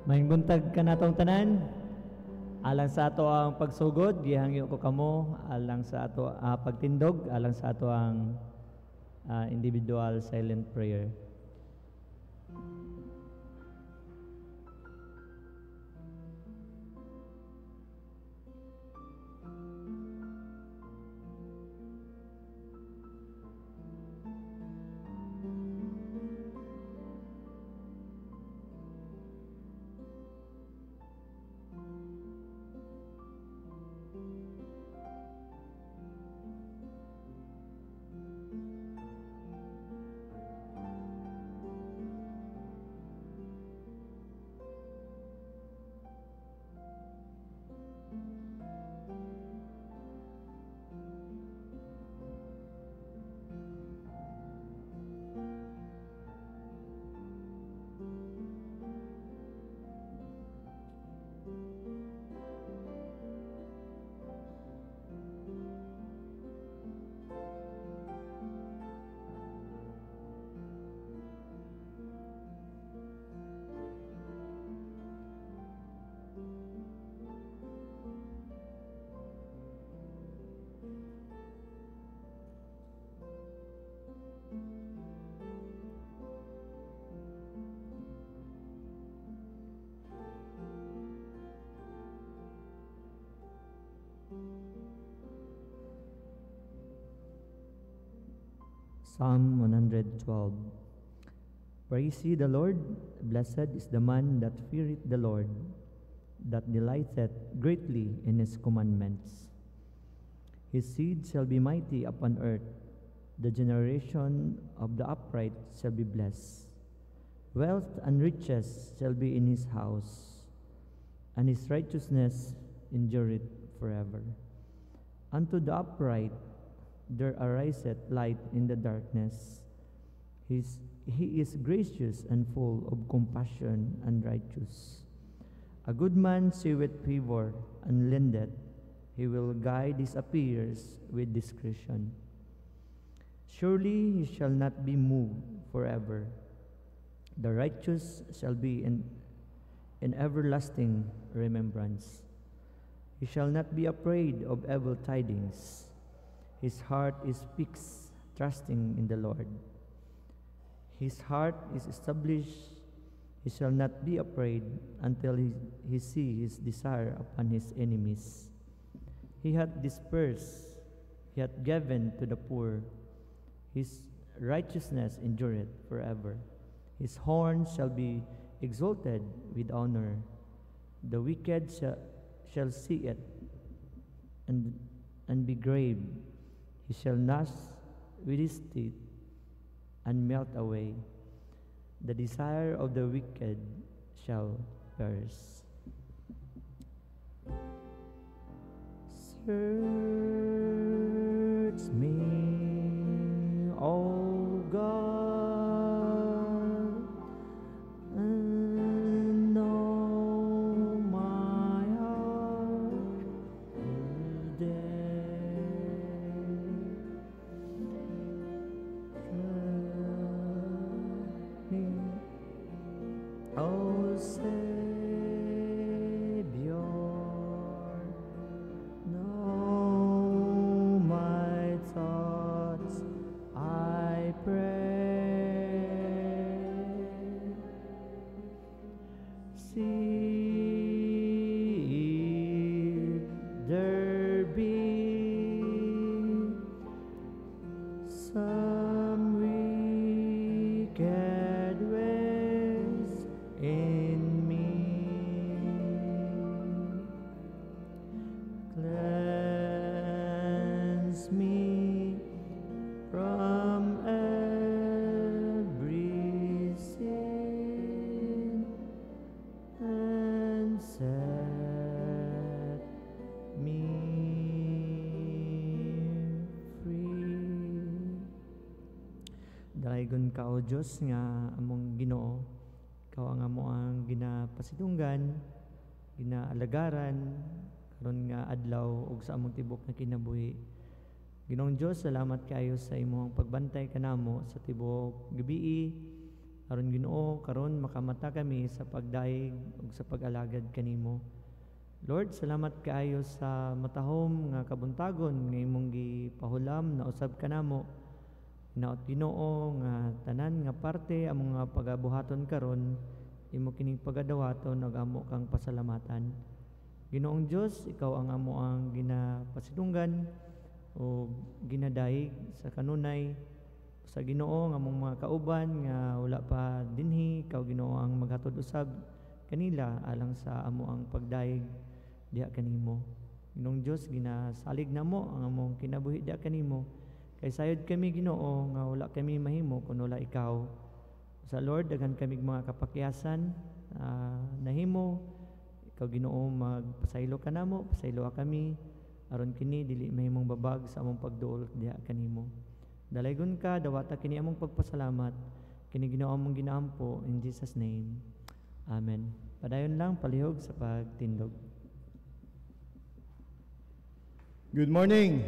Maayong buntag kanatong tanan. Alang sa ato ang pagsugod, gihangyo ko kamo alang sa ato pagtindog, alang sa ato ang individual silent prayer. Psalm 112. Praise ye the Lord, blessed is the man that feareth the Lord, that delighteth greatly in his commandments. His seed shall be mighty upon earth, the generation of the upright shall be blessed. Wealth and riches shall be in his house, and his righteousness endureth forever. Unto the upright there ariseth light in the darkness. He is gracious and full of compassion and righteous. A good man sheweth favor and lendeth. He will guide his affairs with discretion. Surely he shall not be moved forever. The righteous shall be in everlasting remembrance. He shall not be afraid of evil tidings. His heart is fixed, trusting in the Lord. His heart is established. He shall not be afraid until he see his desire upon his enemies. He hath dispersed, he hath given to the poor. His righteousness endureth forever. His horn shall be exalted with honor. The wicked shall see it and be grieved. He shall gnash with his teeth and melt away. The desire of the wicked shall perish. Search me, O God, and know my heart today. O Savior, know my thoughts, I pray. See if there be some wicked ways in me. Cleanse me from every sin and set me free. Dalaygon ka o Diyos nga among Ginoo, ikaw ang amo ang ginapasidunggan, ginaalagaran, karon nga adlaw ug sa among tibok na kinabuhi. Ginoong Dios, salamat kayo sa imong pagbantay kanamo sa tibok gabii Aron Ginoo, karon makamata kami sa pagdaig ug sa pag-alagad kanimo. Lord, salamat kaayo sa matahom nga kabuntagon nga imong gipahulam na usab kanamo. Hinaot Ginoo nga tanan nga parte among nga pagabuhaton karon imo kining pagadawaton ug amo kang pasalamatan. Ginoong Dios, ikaw ang amo ang ginapasidunggan o ginadaig sa kanunay sa Ginoo nga among mga kauban nga wala pa dinhi, ikaw Ginoo ang maghatod usab kanila alang sa amo ang pagdaig diha kanimo. Ginoong Dios, ginasalig namo ang among kinabuhi diha kanimo. Kay sayod kami Ginoo nga wala kami mahimo kun wala ikaw. Sa Lord, daghan kami mga kapakyasan nahimo. Ikaw Ginoo, magpasaylo ka namo, pasaylo kami aron kini dili mahimong babag sa among pagduol diha kanimo. Dalaygon ka, dawata kini among pagpasalamat, kini Ginoo among ginaampo, in Jesus name. Amen. Padayon lang palihog sa pagtindog. Good morning.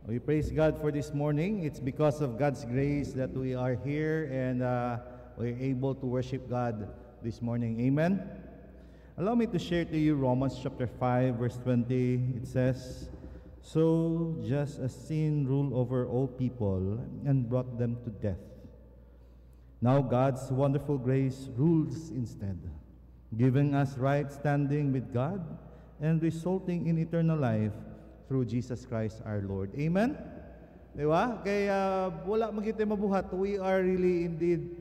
We praise God for this morning. It's because of God's grace that we are here and we're able to worship God this morning. Amen. Allow me to share to you Romans chapter 5 verse 20. It says, "So just as sin ruled over all people and brought them to death, now God's wonderful grace rules instead, giving us right standing with God and resulting in eternal life through Jesus Christ our Lord." Amen? Diba? Kaya wala magkita mabuhat. We are really indeed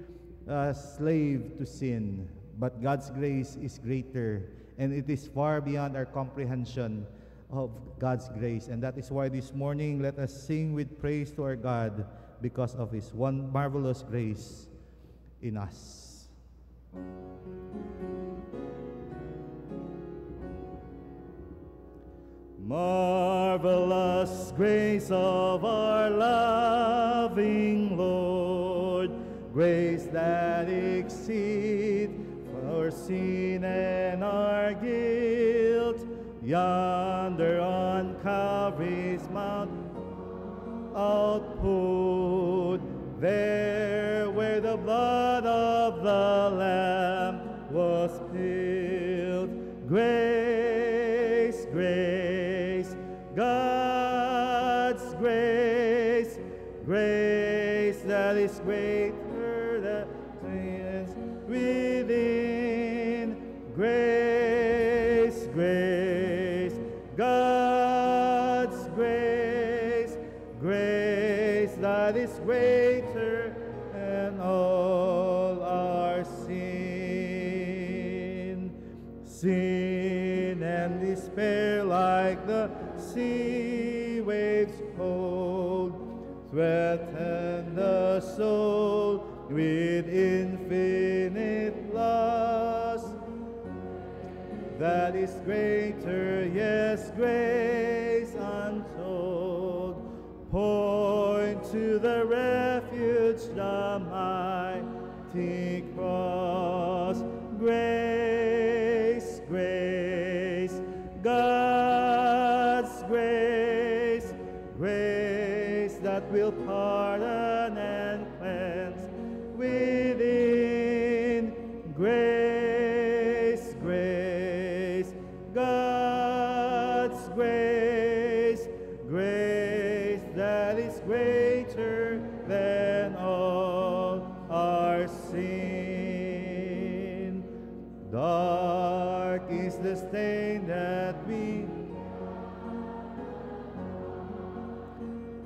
slave to sin. But God's grace is greater, and it is far beyond our comprehension of God's grace. And that is why this morning, let us sing with praise to our God because of His one marvelous grace in us. Marvelous grace of our loving Lord, grace that exceeds our sin and our guilt, yonder on Calvary's Mount outpoured, there where the blood of the Lamb was spilled. Grace, grace, God's grace, grace that is greater than sins within. Grace, grace, God's grace, grace that is greater than all our sin. Sin and despair like the sea waves cold threaten the soul with infinite loss. That is greater, yes, grace untold. Point to the refuge, the mighty cross. Grace, grace, God's grace, grace that will pardon and cleanse within. Grace, grace, God's grace, grace that is greater than all our sin. Dark is the stain that we,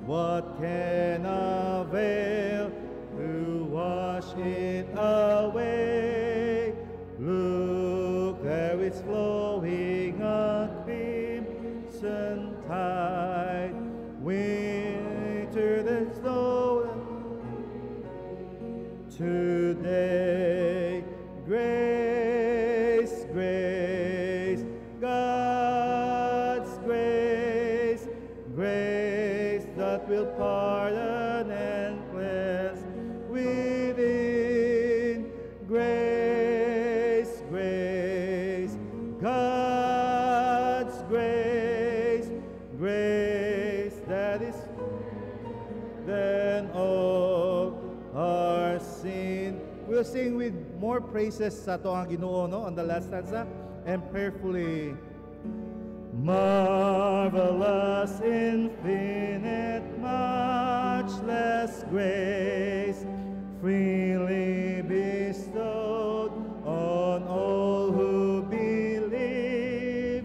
what can avail to wash it away? Look, there is flowing a crimson tide. Winter the snow today. Grace, grace, God's grace, grace that will pardon and cleanse within. Grace, grace, God's grace, grace that is than all our sin. will sing with more praises sa to ang Ginoo, no, on the last stanza, and prayerfully. Marvelous, infinite, much less grace, freely bestowed on all who believe,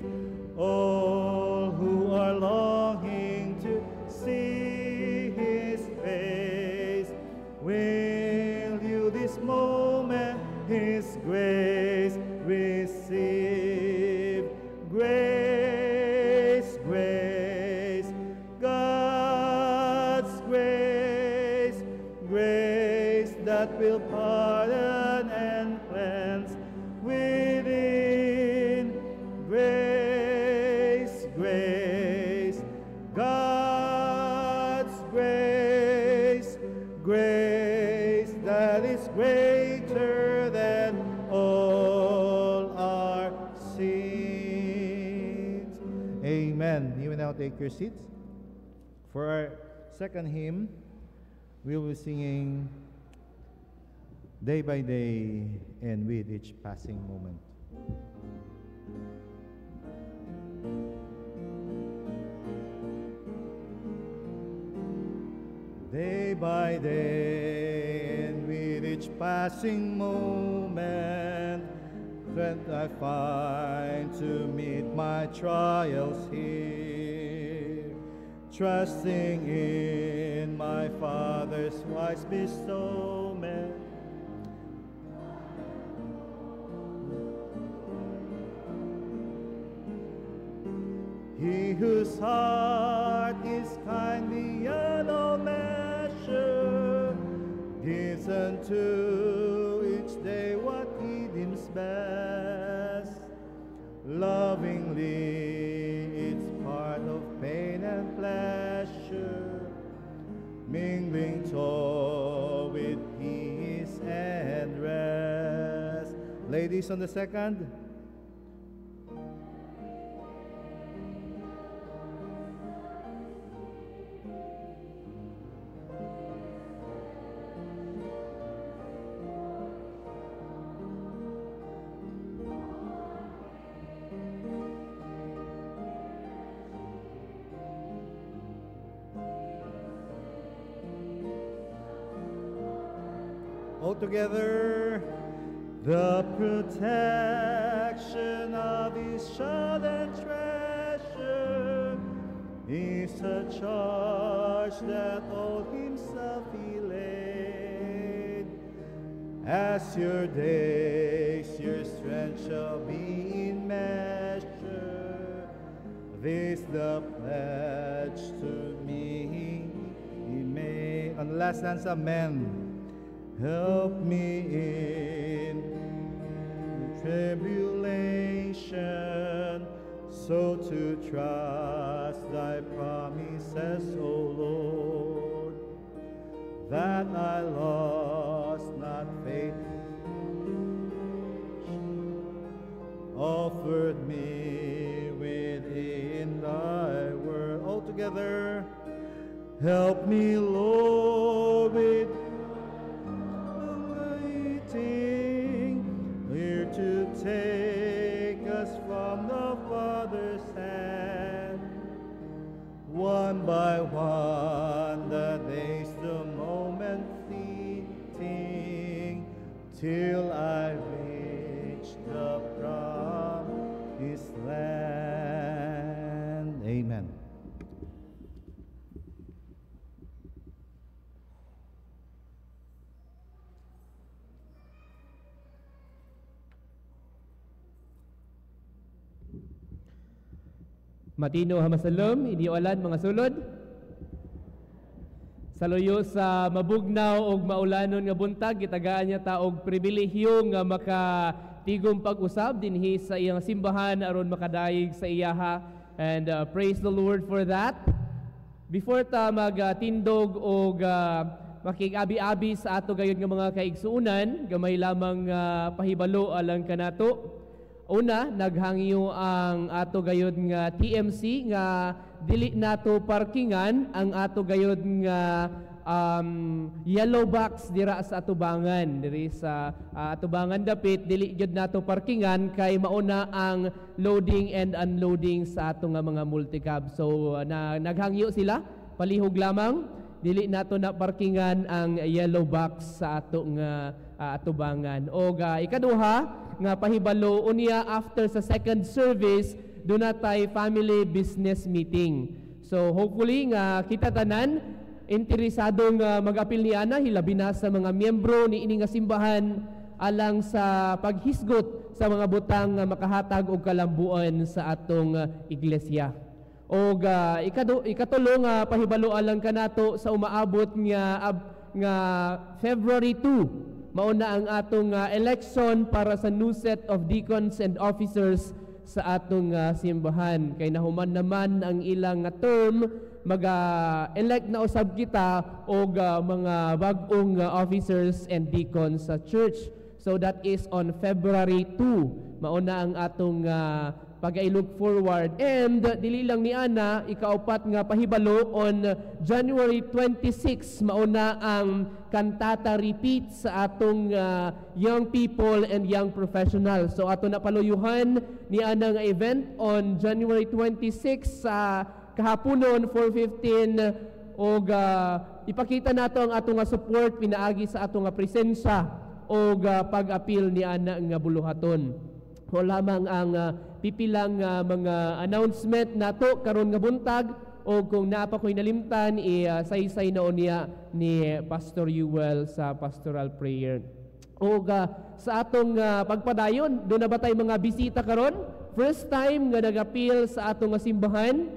all who are longing to see His face. Will you this moment His grace receive? Grace, grace, God's grace, grace that will pardon and cleanse within. Grace, grace, God's grace, grace that is greater than all our sins. Amen. You will now take your seats. For our second hymn, we will be singing Day by Day and with each passing moment. Day by day and with each passing moment, strength I find to meet my trials here, trusting in my Father's wise bestowment. He whose heart is kind beyond all measure gives unto each day what he deems best. Lovingly, it's part of pain and pleasure, mingling toil with peace and rest. Ladies on the second. All together, the protection of His child and treasure is a charge that all Himself He laid. As your days, your strength shall be in measure. This the pledge to me He made. On the last stanza, amen. Help me in tribulation, so to trust Thy promises, O Lord, that I lost not faith offered me within Thy word. All together, help me, Lord, with here to take us from the Father's hand. One by one, the days, the moment fleeting, till I reach the promised land. Amen. Matino hamasalom, iniulan mga sulod. Saluyo sa mabugnaw og maulanon nga buntag, gitagaan niya ta og pribilehyo nga makatigom pag-usab dinhi sa iyang simbahan aron makadayeg sa iyaha, and praise the Lord for that. Before ta magtindog og makig-abi-abi sa ato gayud nga mga kaigsuunan, gamay lamang pahibalo alang kanato. Una, naghangyo ang ato gayod nga TMC nga dili nato parkingan ang ato gayod nga yellow box dira sa atubangan, diri sa atubangan dapit, dili gyud nato parkingan kay mauna ang loading and unloading sa ato nga mga multicab. So naghangyo sila, palihog lamang, dili nato na parkingan ang yellow box sa ato nga atubangan. O ikaduha nga pahibalo unya, after sa second service do na tay family business meeting. So hopefully nga kita tanan interesadong mag-apil ni ana, hilabi na sa mga miyembro ni ini nga simbahan alang sa paghisgot sa mga butang nga makahatag og kalambuan sa atong iglesia. O ikatulo nga pahibalo alang kanato sa umaabot nga February 2, mauna ang atong election para sa new set of deacons and officers sa atong simbahan. Kay nahuman naman ang ilang term, mag-elect na usab kita og mga bag-ong officers and deacons sa church. So that is on February 2. Mauna ang atong pag-look forward. And dili lang ni ana, ikaupat nga pahibalo, on January 26 mauna ang kantata repeat sa atong young people and young professionals. So ato na paluyuhan ni ana nga event on January 26 sa kahaponon 4:15, og ipakita nato ang atong nga support pinaagi sa atong nga presensya og pag-apil ni ana nga buluhaton. O lamang ang pipilang mga announcement nato karon nga buntag, o kung napa ko'y nalimtan, saysay na unya ni Pastor Yuel sa pastoral prayer. O sa atong pagpadayon, doon na ba tayo mga bisita karon? First time nga nag-apil sa atong simbahan?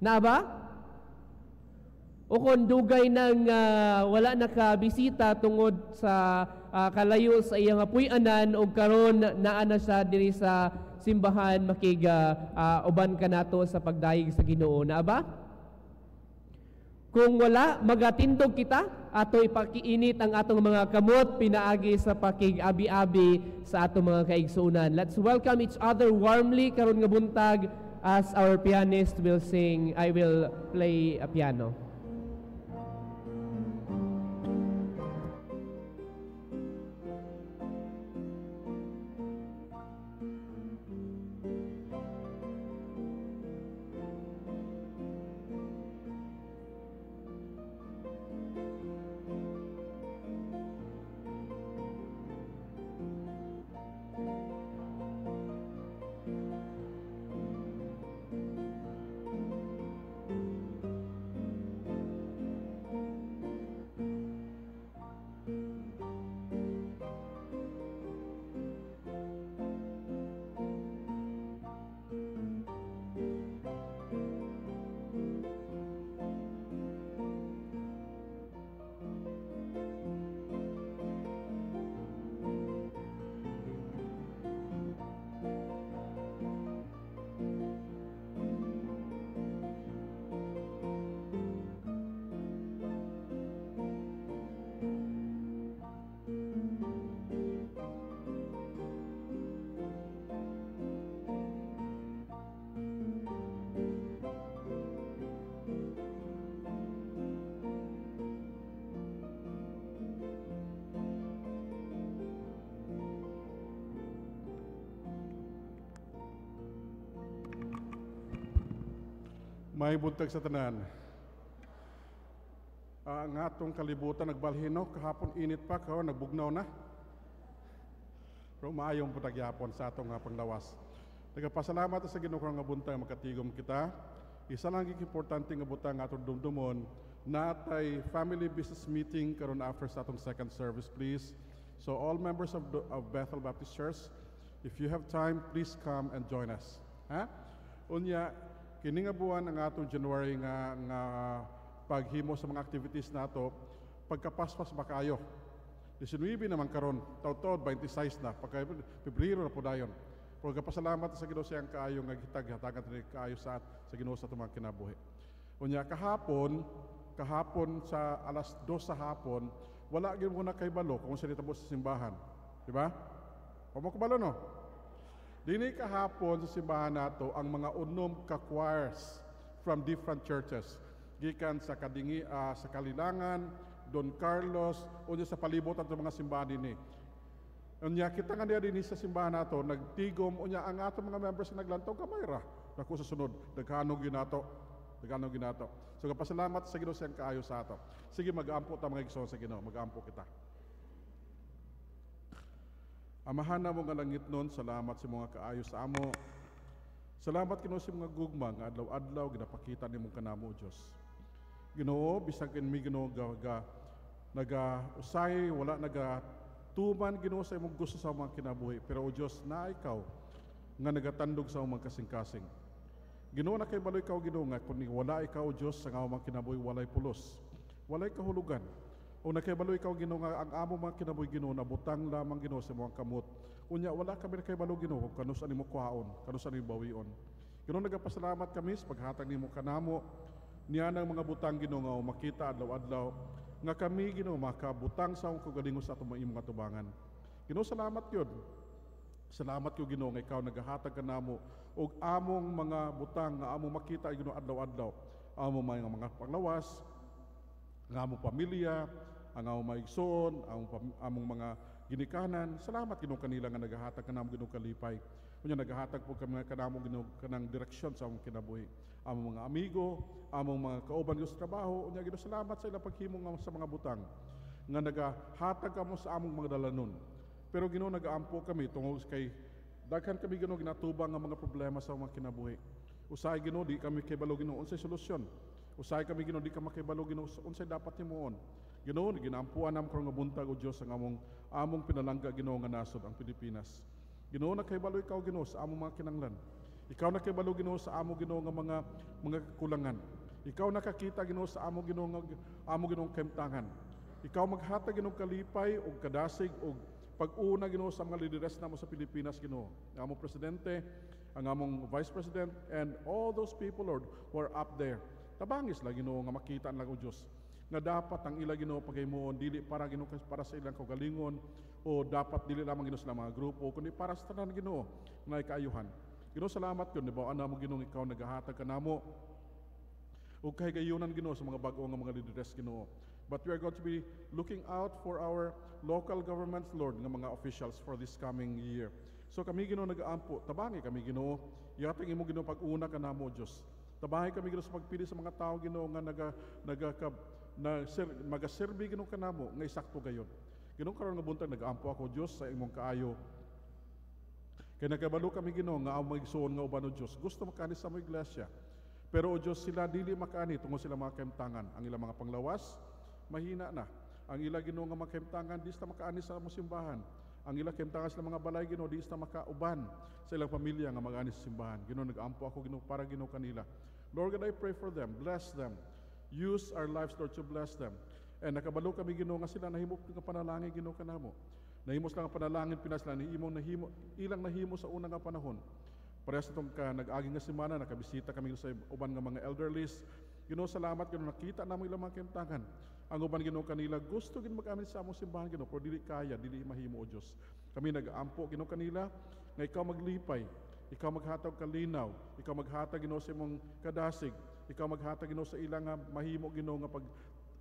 Na ba? O kung dugay nang wala nakabisita tungod sa kalayo sa iyang puy-anan, o karon naana siya diri sa simbahan, makiga uban ka nato sa pagdayeg sa Ginoo. Na ba? Kung wala, magatindog kita, ato ipakiinit ang atong mga kamot pinaagi sa pakig-abi-abi sa atong mga kaigsunan. Let's welcome each other warmly karon nga buntag as our pianist will sing. I will play a piano. May buntag sa tanan. Ang atong kalibutan nagbalhino, kahapon init pa, karon nagbugnaw na. Pero maayong putagyapon sa atong panglawas. Nagapasalamat sa Ginoo nga buntag makatigom kita. Isa lang importante nga butang atong dumdumon, natay family business meeting karon after sa atong second service, please. So all members of Bethel Baptist Church, if you have time, please come and join us. Unya, kini nga buwan ang atong January nga paghimo sa mga activities nato, pagkapaspas ba kayo? 19 naman karon, taud-taud 26 na, pagka Pebrero na po dayon. Pero kapasalamat sa Ginoo siyang kaayo nga gitag-hatagan ni kaayo sa Ginoo sa tumang kinabuhi. Unya kahapon sa alas 2 sa hapon, wala gyud mo na kay balo kung sa nitabo sa simbahan. Di ba? Pamo ko balo no? Dini kahapon sa simbahan nato ang mga unom ka choirs from different churches. gikan sa kadingi sa Kalilangan, Don Carlos, unya sa palibot ato mga simbahan dinhi. Unya kita nga din sa simbahan nato nagtigom unya ang ato mga members nga naglantaw kamay ra. Naku sa sunod, daghanong ginato. So kapasalamat sa Ginoo siyang kaayo sa ato. Sige mag-ampo ta mga igsoon sa Ginoo, mag-ampo kita. Amahan na mo nga langit nun, salamat sa mga kaayo sa amo. Salamat Ginoo sa mga gugma nga adlaw-adlaw ginapakita nimo kanamo Dios. Ginoo bisag ken mi Ginoo naga-usay wala tuman Ginoo sa imong gusto sa mga kinabuhi, pero o Dios na ikaw nga nagatandog sa mga kasing-kasing. Ginoo na kay baloy ikaw Ginoo nga kun wala ikaw Dios sa nga mga kinabuhi walay pulos, walay kahulugan. O nakibalo ikaw Ginoo nga ang amo mga kinabuhi Ginoo nabutang lamang Ginoo sa mga kamot. Unya wala kami nakibalo Ginoo kung kanus animo kuhaon, kanus animo bawion. Ginoo nagapasalamat kami sa paghatag nimo kanamo niya ng mga butang Ginoo nga makita adlaw-adlaw nga kami Ginoo makabutang sa akong kagalingon sa atong mga tubangan. Ginoo salamat yun. Salamat yo Ginoo nga ikaw nagahatag kanamo og among mga butang nga among makita Ginoo adlaw-adlaw. Among mga panglawas, ang among pamilya, ang among maigsoon, among mga ginikanan. Salamat Ginoo kanila nga nagahatag kanamo Ginoo kalipay. Unya nagahatag po kami kanamo Ginoo kanang direksyon sa among kinabuhi. Among mga amigo, among mga kauban sa trabaho, unya Ginoo salamat sa ilang paghimo sa mga butang nga nagahatag kamo sa among mga dalanon. Pero Ginoo nagaampo kami tungod kay daghan kami Ginoo ginatubang nga mga problema sa mga kinabuhi. Usahay Ginoo di kami kibalo Ginoo unsay solusyon. Usahay kami Ginoo di ka makibalo Ginoo unsay dapat himuon. Ginoo ginaampuan nam karong buntag o Dios ang among pinalangga Ginoo nga nasod ang Pilipinas. Ginoo nakahibalo ikaw Ginoo sa among mga kinanglan. Ikaw nakahibalo Ginoo sa among Ginoo nga mga kulangan. Ikaw nakakita Ginoo sa among Ginoo nga among Ginoong kaimtangan. Ikaw maghatag Ginoo kalipay og kadasig og pag-una Ginoo sa mga lideres namo sa Pilipinas Ginoo. Ang among presidente, ang among vice president and all those people Lord who are up there. Tabangis lang Ginoo nga makita lang o Dios nga dapat ang ila Ginoo pagaymoon dili para Ginoo para sa ilang kaugalingon o dapat dili lamang Ginoo sa mga grupo kundi para sa tanan Ginoo nga kaayuhan. Ginoo salamat yun nibawaan namo Ginoo ikaw nagahatag kanamo ug kahigayunan Ginoo sa mga bag-o nga mga leaders Ginoo. But we are going to be looking out for our local governments Lord nga mga officials for this coming year. So kami Ginoo nagaampo, tabangi kami Ginoo, ihatag imo Ginoo pag-una kanamo Dios. Tabangi kami Ginoo sa pagpili sa mga tao Ginoo nga magaserbi Ginoo kanamo nga isakto gayon. Ginoo karon nga buntag nagaampo ako Dios sa imong kaayo. Kay nagabalo kami Ginoo nga ang magsuon nga uban o Dios gusto makani sa among iglesia. Pero o Dios sila dili makani tungod sila mga kaimtangan. Ang ilang mga panglawas mahina na. Ang ila Ginoo nga mga kaimtangan di sa makaani sa among simbahan. Ang ila kaimtangan sa mga balay Ginoo di sa makauban sa ilang pamilya nga mag-ani sa simbahan. Ginoo nagaampo ako Ginoo para Ginoo kanila. Lord God, I pray for them. Bless them. Use our lives Lord to bless them. And nakabalo kami Ginoo nga sila nahimo nga panalangin Ginoo kanamo. Nahimos lang ang panalangin pinaslan ni imong ilang nahimo sa unang nga panahon. Parehas itong nag-aging nga semana, nakabisita kami sa uban nga mga elderlies. Ginoo salamat Ginoo nakita namo ilang mga kaimtangan. Ang uban Ginoo kanila gusto gid mag-amin sa among simbahan Ginoo, pero dili kaya, dili mahimo o Dios. Kami nag-aampo Ginoo kanila nga ikaw maglipay, ikaw maghatag kalinaw, ikaw maghatag Ginoo sa imong kadasig, ikaw maghatag Ginoo sa ilang nga mahimo Ginoo nga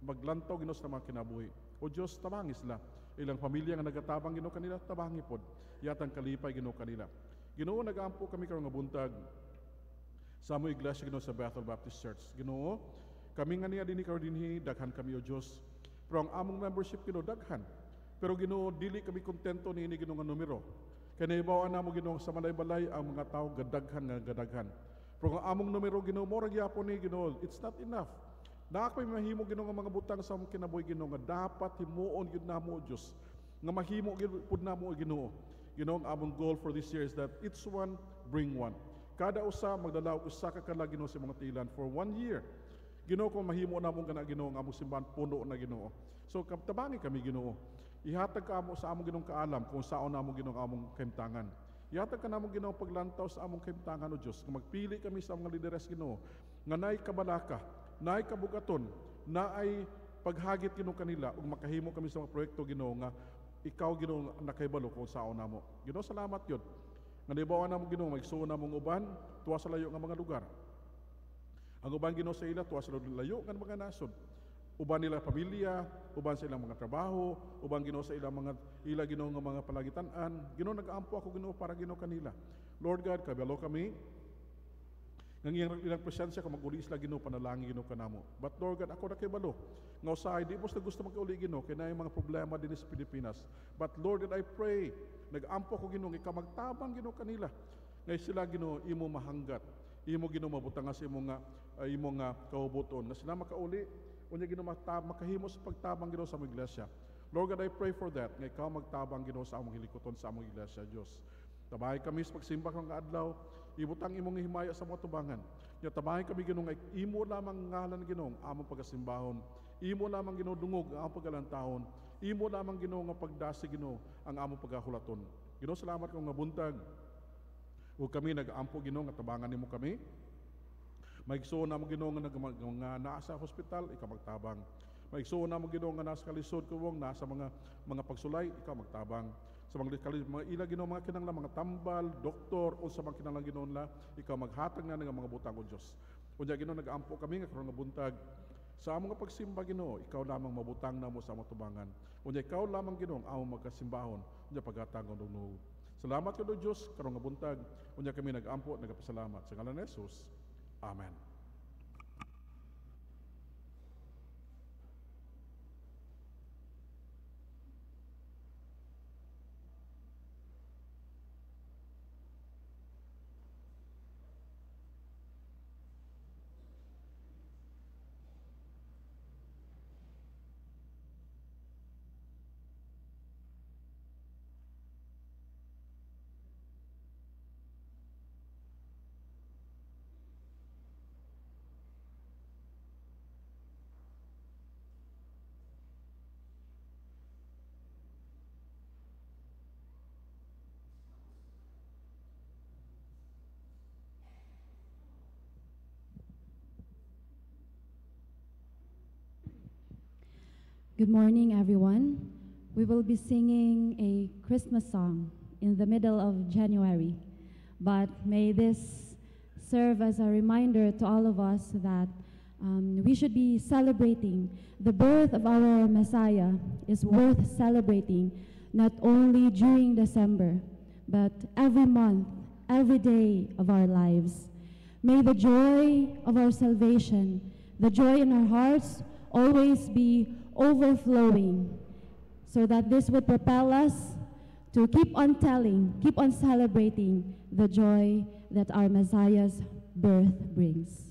maglantaw Ginoo sa mga kinabuhi. O Dios tabangis la ilang pamilya nga nagatabang Ginoo kanila tabangi pod. Yatang kalipay Ginoo kanila. Ginoo nag-aampo kami karong nga buntag sa among iglesia Ginoo sa Bethel Baptist Church. Ginoo, kami nga niya dinhi karon dinhi daghan kami o Dios. Pero ang among membership Ginoo daghan. Pero Ginoo dili kami kontento niini Ginoo nga numero. Kay nahibaw-an namo Ginoo sa balay-balay ang mga tawo gadaghan nga gadaghan. Pero ang among numero Ginoo mo ra gyapon ni Ginoo, it's not enough. Nakoy mahimo Ginoo nga mga butang sa among kinabuhi Ginoo nga dapat himuon gyud namo o Dios. Nga mahimo gyud pud namo o Ginoo. Ginoo ang among goal for this year is that each one bring one. Kada usa magdala og usa ka kala Ginoo sa mga tilan for 1 year. Ginoo kung mahimo namong kana Ginoo ang among simbahan puno na Ginoo. So tabangi kami Ginoo. Ihatag ka mo sa among Ginoong kaalam kung saon namong Ginoo ang among kaimtangan. Ihatag ka namong Ginoo paglantaw sa among kaimtangan o Dios. Kung magpili kami sa mga lideres Ginoo nga naay kabalaka, naay kabugaton, naay paghagit Ginoo kanila ug makahimo kami sa mga proyekto Ginoo nga ikaw Ginoo nakahibalo kung saon namo. Ginoo salamat yun. Nga nibawa namo Ginoo maigsuon namong uban tuwa sa layo nga mga lugar. Ang uban Ginoo sa ila tuwa sila layo kan mga nasod. Uban nila pamilya, uban sa ilang mga trabaho, uban Ginoo sa ilang mga Ginoo nga mga palagitan-an. Ginoo nag-aampo ako Ginoo para Ginoo kanila. Lord God, kabalo kami ng ilang presensya kung mag-uli isla Ginoo panalangin Ginoo kanamo. But Lord God, ako na kay balo. Nga usahay, di mo na gusto mag-uli Ginoo kaya na yung mga problema din sa Pilipinas. But Lord God, I pray, nag-ampo ko Ginoo, ikaw magtabang Ginoo kanila. Ngay sila Ginoo, imo mahanggat. Imo Ginoo mabutang sa imo nga kaubuton. Na sila makauli, unya Ginoo makahimo sa pagtabang Ginoo sa among iglesia. Lord God, I pray for that. Nga ikaw magtabang Ginoo sa among hilikoton sa among iglesia, Dios. Tabahay kami sa pagsimba kang adlaw, ibutang imong himaya sa mga tubangan. Nya tabahay kami Ginoo nga imo lamang ngalan Ginoo among pagasimbahon. Imo lamang Ginoo dungog ang among paggalantahon. Imo lamang Ginoo nga pagdasi Ginoo ang among pagahulaton. Ginoo, salamat kang nga buntag. O kami nag-ampo Ginoo nga tabangan nimo kami. Maigsuon na mo Ginoo nga nasa hospital, ikaw magtabang. Maigsuon na mo Ginoo nga nasa kalisod kuwong nasa mga pagsulay, ikaw magtabang. Sa mga ila Ginoo mga kinahanglan mga tambal, doktor o sa mga kinahanglan Ginoo la, ikaw maghatag na nga mga butang o Dios. Unya Ginoo nag-ampo kami nga karon nga buntag. Sa among nga pagsimba Ginoo, ikaw lamang mabutang na mo sa among tubangan. Unya ikaw lamang Ginoo ang among magkasimbahon, unya paghatag ng salamat kayo Diyos, karong nga buntag. Unya kami nag-ampo, nagapasalamat. Sa ngalan ni Jesus. Amen. Good morning, everyone. We will be singing a Christmas song in the middle of January, but may this serve as a reminder to all of us that we should be celebrating the birth of our Messiah is worth celebrating not only during December, but every month, every day of our lives. May the joy of our salvation, the joy in our hearts, always be overflowing, so that this would propel us to keep on telling, keep on celebrating the joy that our Messiah's birth brings.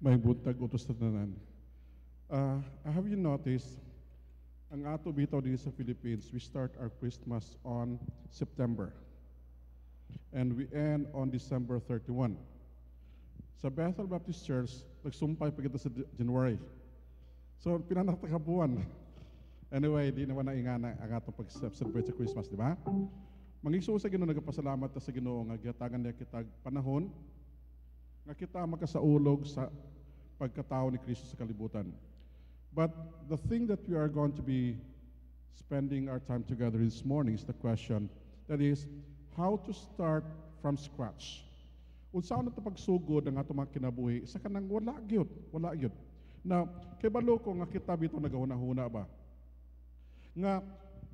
May buntag utos na tanan. Have you noticed, ang ato bitaw din sa Philippines, we start our Christmas on September. And we end on December 31. Sa Bethel Baptist Church, nagsumpay pa kita sa January. So, pinanatakabuan. Anyway, di naman na ingana ang atong pag-celebrate sa Christmas, di ba? Mangigsuon sa Ginoo, nagapasalamat ta sa Ginoo nga gihatagan niya kita panahon nga kita makasaulog sa pagkatao ni Kristo sa kalibutan. But the thing that we are going to be spending our time together this morning is the question, that is, how to start from scratch. Unsaon nato pagsugod ang atong mga kinabuhi sa kanang wala gyud. Now, kay balo ko nga kita bitaw nagahuna-huna ba? Nga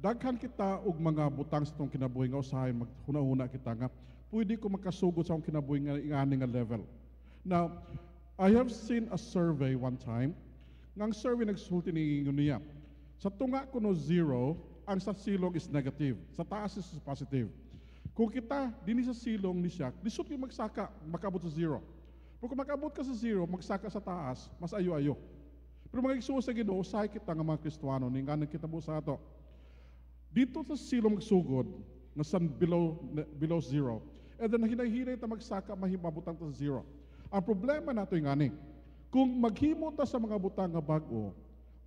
daghan kita og mga butang sa tong kinabuhi nga usahay maghuna-huna kita nga pwede ko makasugod sa akong kinabuhi nga ingani nga level. Now, I have seen a survey one time. Ngang survey nagsulti ni niya. Sa tunga ko no 0, ang sa silong is negative. Sa taas is positive. Kung kita dinhi sa silong ni siya, lisod kayo magsaka, makabot sa 0. Pero kung makabot ka sa 0, magsaka sa taas, mas ayo-ayo. Pero mga igsuon sa Ginoo, usahay kita nga mga Kristiyano, ningan kita mo sa ato. Dito sa silong magsugod, na san below 0, and then hinay-hinay ta magsaka, mahimabutang ta sa 0. Ang problema nato yung ngani, kung maghimo ta sa mga butang nga bag-o,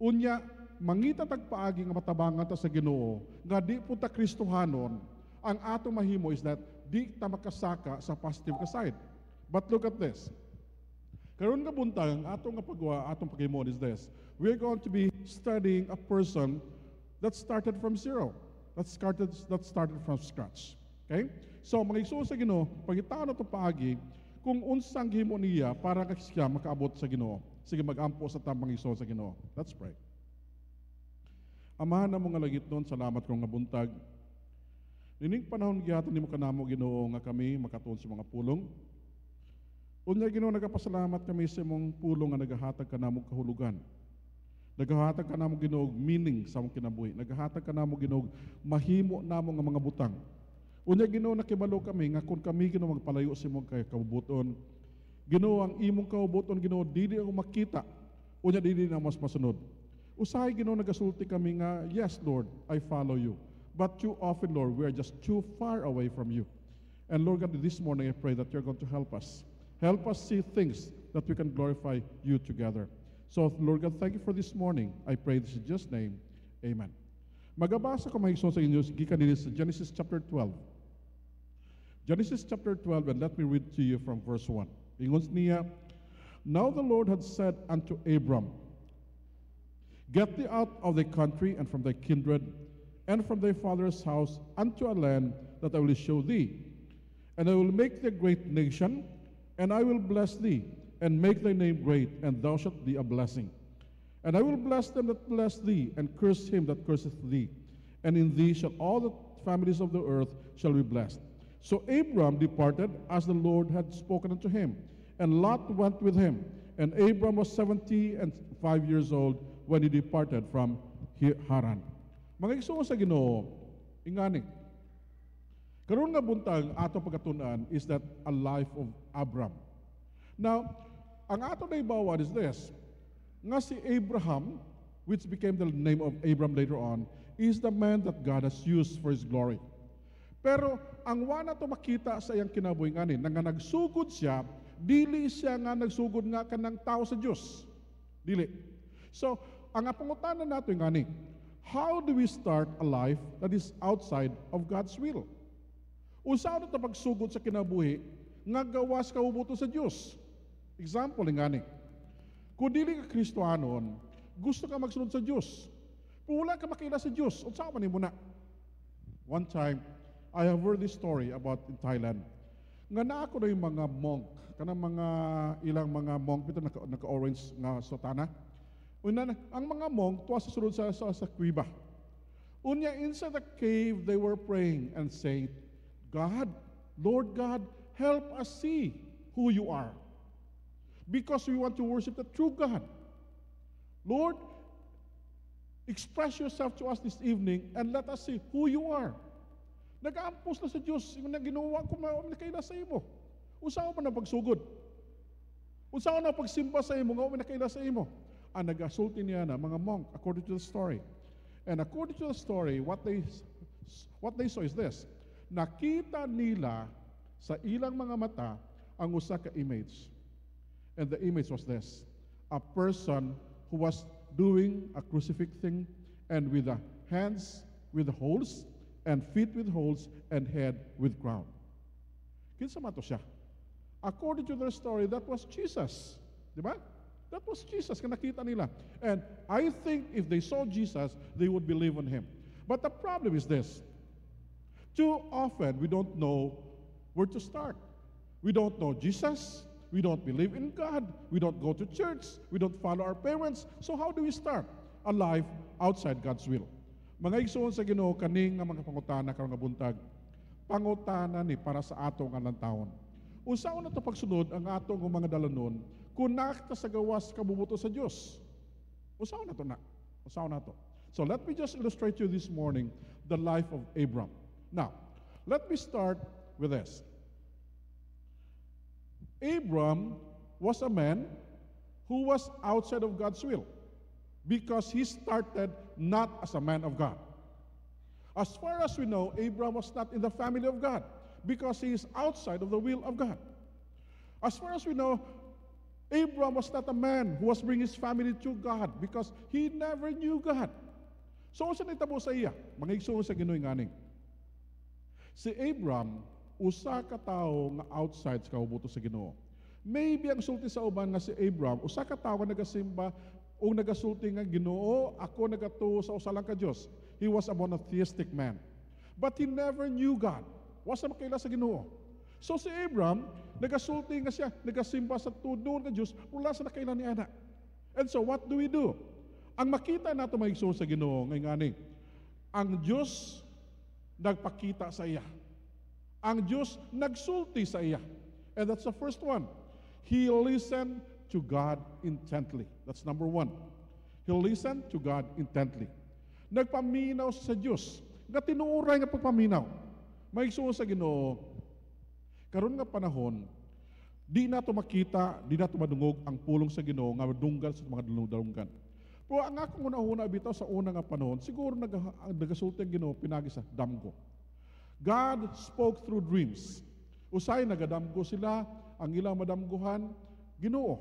unya, mangita tagpaagi nga matabangan ta sa Ginoo, nga di po ta Kristohanon, ang ato mahimo is that di ta makasaka sa positive ka side. But look at this. Karon nga buntag, ang atong nga pagwa, atong paghimo is this. We're going to be studying a person that started from 0. That started from scratch. Okay? So, mga igsuon sa Ginoo, pagitaon na ito paagi, kung unsang gihimo niya para siya makaabot sa Ginoo. Sige, mag-ampo sa tamang igsuon sa Ginoo. Let's pray. Amahan na mo nga langit nun, salamat kong nga buntag. Nining panahon gihatan nimo kanamo Ginoo nga kami makatuon sa mga pulong. Unya Ginoo, nagapasalamat kami sa imong pulong nga nagahatag kanamo kahulugan. Nagahatag kanamo Ginoo meaning sa among kinabuhi. Nagahatag kanamo Ginoo mahimo namo nga mga butang. Unya Ginoo, nakibalo kami nga kung kami Ginoo magpalayo sa imong kabubuton. Ginoo, ang imong kabubuton Ginoo dili ako makita. Unya dili na mas masunod. Usahay Ginoo, nagasulti kami nga, yes Lord, I follow you. But too often, Lord, we are just too far away from you. And Lord God, this morning I pray that you're going to help us. Help us see things that we can glorify you together. So, Lord God, thank you for this morning. I pray this in Jesus' name. Amen. Magabasa ko mahigson sa inyo, gikan din sa Genesis chapter 12. Genesis chapter 12, and let me read to you from verse 1. Ingon niya, now the Lord had said unto Abram, get thee out of thy country and from thy kindred, and from thy father's house unto a land that I will show thee. And I will make thee a great nation, and I will bless thee, and make thy name great, and thou shalt be a blessing. And I will bless them that bless thee, and curse him that curseth thee. And in thee shall all the families of the earth shall be blessed. So Abram departed as the Lord had spoken unto him, and Lot went with him. And Abram was 75 years old when he departed from Haran. Mga igsuon sa Ginoo, ingani. Karon nga buntag ato pagkatun-an is that a life of Abram. Now, ang ato na ibawan is this. Nga si Abraham, which became the name of Abram later on, is the man that God has used for His glory. Pero ang wala to makita sa iyang kinabuhi ngani, nga nagsugod siya, dili siya nga nagsugod nga kanang tao sa Dios. Dili. So, ang pangutanan nato ngani, how do we start a life that is outside of God's will? Usaw na pagsugod sa kinabuhi nga gawas kaubuto sa Dios. Example ngani. Kung dili ka Kristohanon, gusto ka magsunod sa Dios. Pero wala ka makita sa Dios, unsa man nimo na? One time, I have heard this story about in Thailand. Nga na ako na yung mga monk, kanang mga ilang mga monk bito naka-orange nga sotana. Una, ang mga monk tuwa sa sunod sa kuiba. Unya, inside the cave, they were praying and saying, God, Lord God, help us see who you are. Because we want to worship the true God. Lord, express yourself to us this evening and let us see who you are. Nag-aampos na sa Diyos, yung ginawa ko na kaila sa imo. Usaw man ang pagsugod. Unsa na pagsimba sa imo nga nakaila sa imo? Ang nagasulti niya na mga monk according to the story. And according to the story, what they saw is this. Nakita nila sa ilang mga mata ang usa ka image. And the image was this. A person who was doing a crucifix thing and with the hands with holes and feet with holes and head with crown. Kinsa man to siya? According to their story, that was Jesus. Di ba? That was Jesus na nakita nila. And I think if they saw Jesus, they would believe on Him. But the problem is this. Too often, we don't know where to start. We don't know Jesus. We don't believe in God. We don't go to church. We don't follow our parents. So how do we start a life outside God's will? Mga igsoon sa Ginoo kaning nga mga pangutana karong nga buntag. Pangutana ni para sa ato nga lantawon. Usaon na ito pagsunod ang atong mga dalanon kung nakita sa gawas kabubuto sa Diyos. Usaon na ito na. Usaon na ito. So let me just illustrate to you this morning the life of Abram. Now, let me start with this. Abram was a man who was outside of God's will because he started not as a man of God. As far as we know, Abram was not in the family of God because he is outside of the will of God. As far as we know, Abram was not a man who was bringing his family to God because he never knew God. So, saan itabo sa iya? Mga igsoon sa Ginoo nganing. Si Abram, usa ka tawo nga outside sa kaubuto sa Ginoo. Maybe ang sulti sa uban nga si Abram, usa ka tawo nga nagasimba o nagasulti nga Ginoo, ako nagatuo sa usa lang ka Dios. He was a monotheistic man. But he never knew God. Wasa makaila sa Ginoo. So si Abram, nagasulti nga siya, nagasimba sa tudon nga Dios, wala sa nakaila ni ana. And so what do we do? Ang makita nato mga igsoon sa Ginoo ngay ngani, ang Dios nagpakita sa iya. Ang Diyos nagsulti sa iya. And that's the first one. He listened to God intently. That's number one. He listened to God intently. Nagpaminaw sa Diyos. Nga tinuuray nga pagpaminaw. Maigsuon sa Ginoo, karon nga panahon, di nato makita, di nato madungog ang pulong sa Ginoo nga madunggal sa mga dalunggan. Pero ang akong una-una bitaw sa una nga panahon, siguro nagasulti ang Ginoo pinagi sa damgo. God spoke through dreams. Usay nagadamgo sila, ang ilang madamguhan, Ginoo.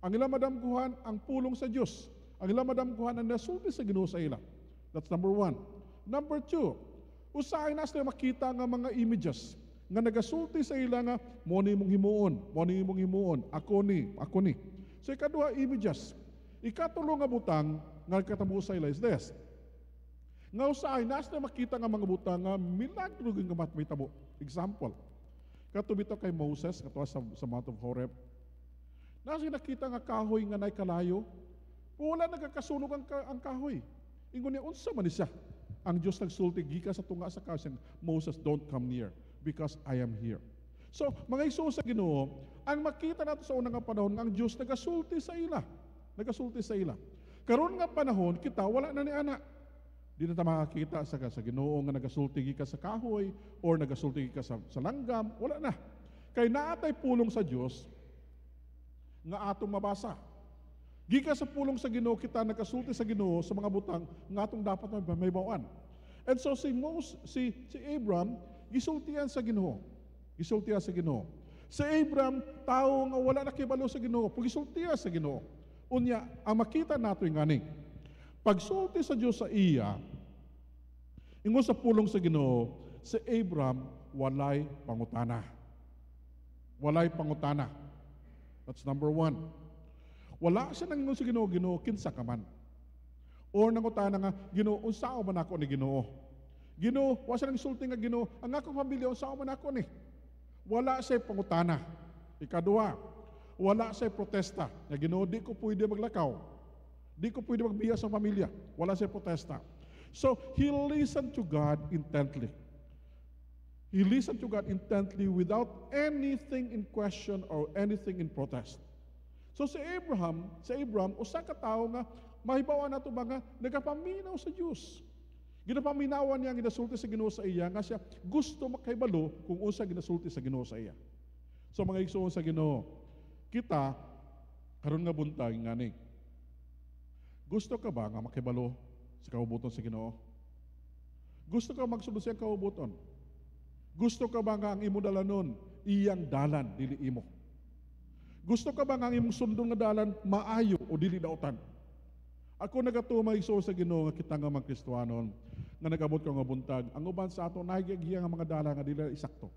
Ang ilang madamguhan, ang pulong sa Dios. Ang ilang madamguhan ang nasulti sa Ginoo sa ila. That's number one. Number two, usay na sila makita nga mga images nga nagasulti sa ila nga mo ni mong himuon, ako ni. So ikaduha images. Ikatulo nga butang nga katabo sa ila is this. Nga usay nas na makita nga mga butang nga milagro nga matmitabo. Example. Katubito kay Moses katwa sa Mount of Horeb. Nasi nakita nga kahoy nga nay kalayo. Wala nagakasunog ang kahoy. Ingon niya unsa man ni siya? Ang Diyos nagsulti gikan sa tunga sa kahoy, Moses, don't come near because I am here. So, mga igsoon sa Ginoo, ang makita nato sa unang panahon ang Diyos nagasulti sa ila. Nagasulti sa ila. Karon nga panahon kita wala na ni ana. Di na ta makakita sa Ginoo nga nagasulti gikan sa kahoy or nagasulti gikan sa langgam, wala na. Kay naatay pulong sa Dios nga atong mabasa. Gikan sa pulong sa Ginoo kita nagasulti sa Ginoo sa mga butang nga atong dapat may bawaan. And so si Abram gisultian sa Ginoo. Gisultian sa Ginoo. Si Abram tawo nga wala nakibalo sa Ginoo, gisultian sa Ginoo. Unya ang makita nato ngani. Pagsulti sa Dios sa iya, ingon sa pulong sa Ginoo, si Abram walay pangutana. Walay pangutana. That's number one. Wala siya nang sa Ginoo, kinsa ka man. Or nangutana nga, Ginoo, unsao man ako ni Ginoo? Ginoo, wa siya nang sulti nga Ginoo, ang akong pamilya, unsao man ako ni? Wala siya pangutana. Ikaduha, wala siya protesta. Nga Ginoo, di ko pwede maglakaw. Di ko pwede magbiya sa pamilya. Wala siya protesta. So, he listened to God intently. He listened to God intently without anything in question or anything in protest. So si Abram, usa ka tawo nga mahibawan nato ba nga nagapaminaw sa Dios. Ginapaminawan niya ang ginasulti sa Ginoo sa iya nga siya gusto makahibalo kung unsa ginasulti sa Ginoo sa iya. So mga igsoon sa Ginoo, kita Karon nga buntag ngani. Gusto ka ba nga makibalo sa kaubuton sa Ginoo? Gusto ka magsunod sa kaubuton? Gusto ka ba nga ang imo dalanon iyang dalan dili imo? Gusto ka ba nga ang imong sundon nga dalan maayo o dili daotan? Ako nagatuman igsoon sa Ginoo nga kita nga mga Kristiyanon nga nagabot ka nga buntag, ang uban sa ato nahigiya nga mga dalan nga dili isakto.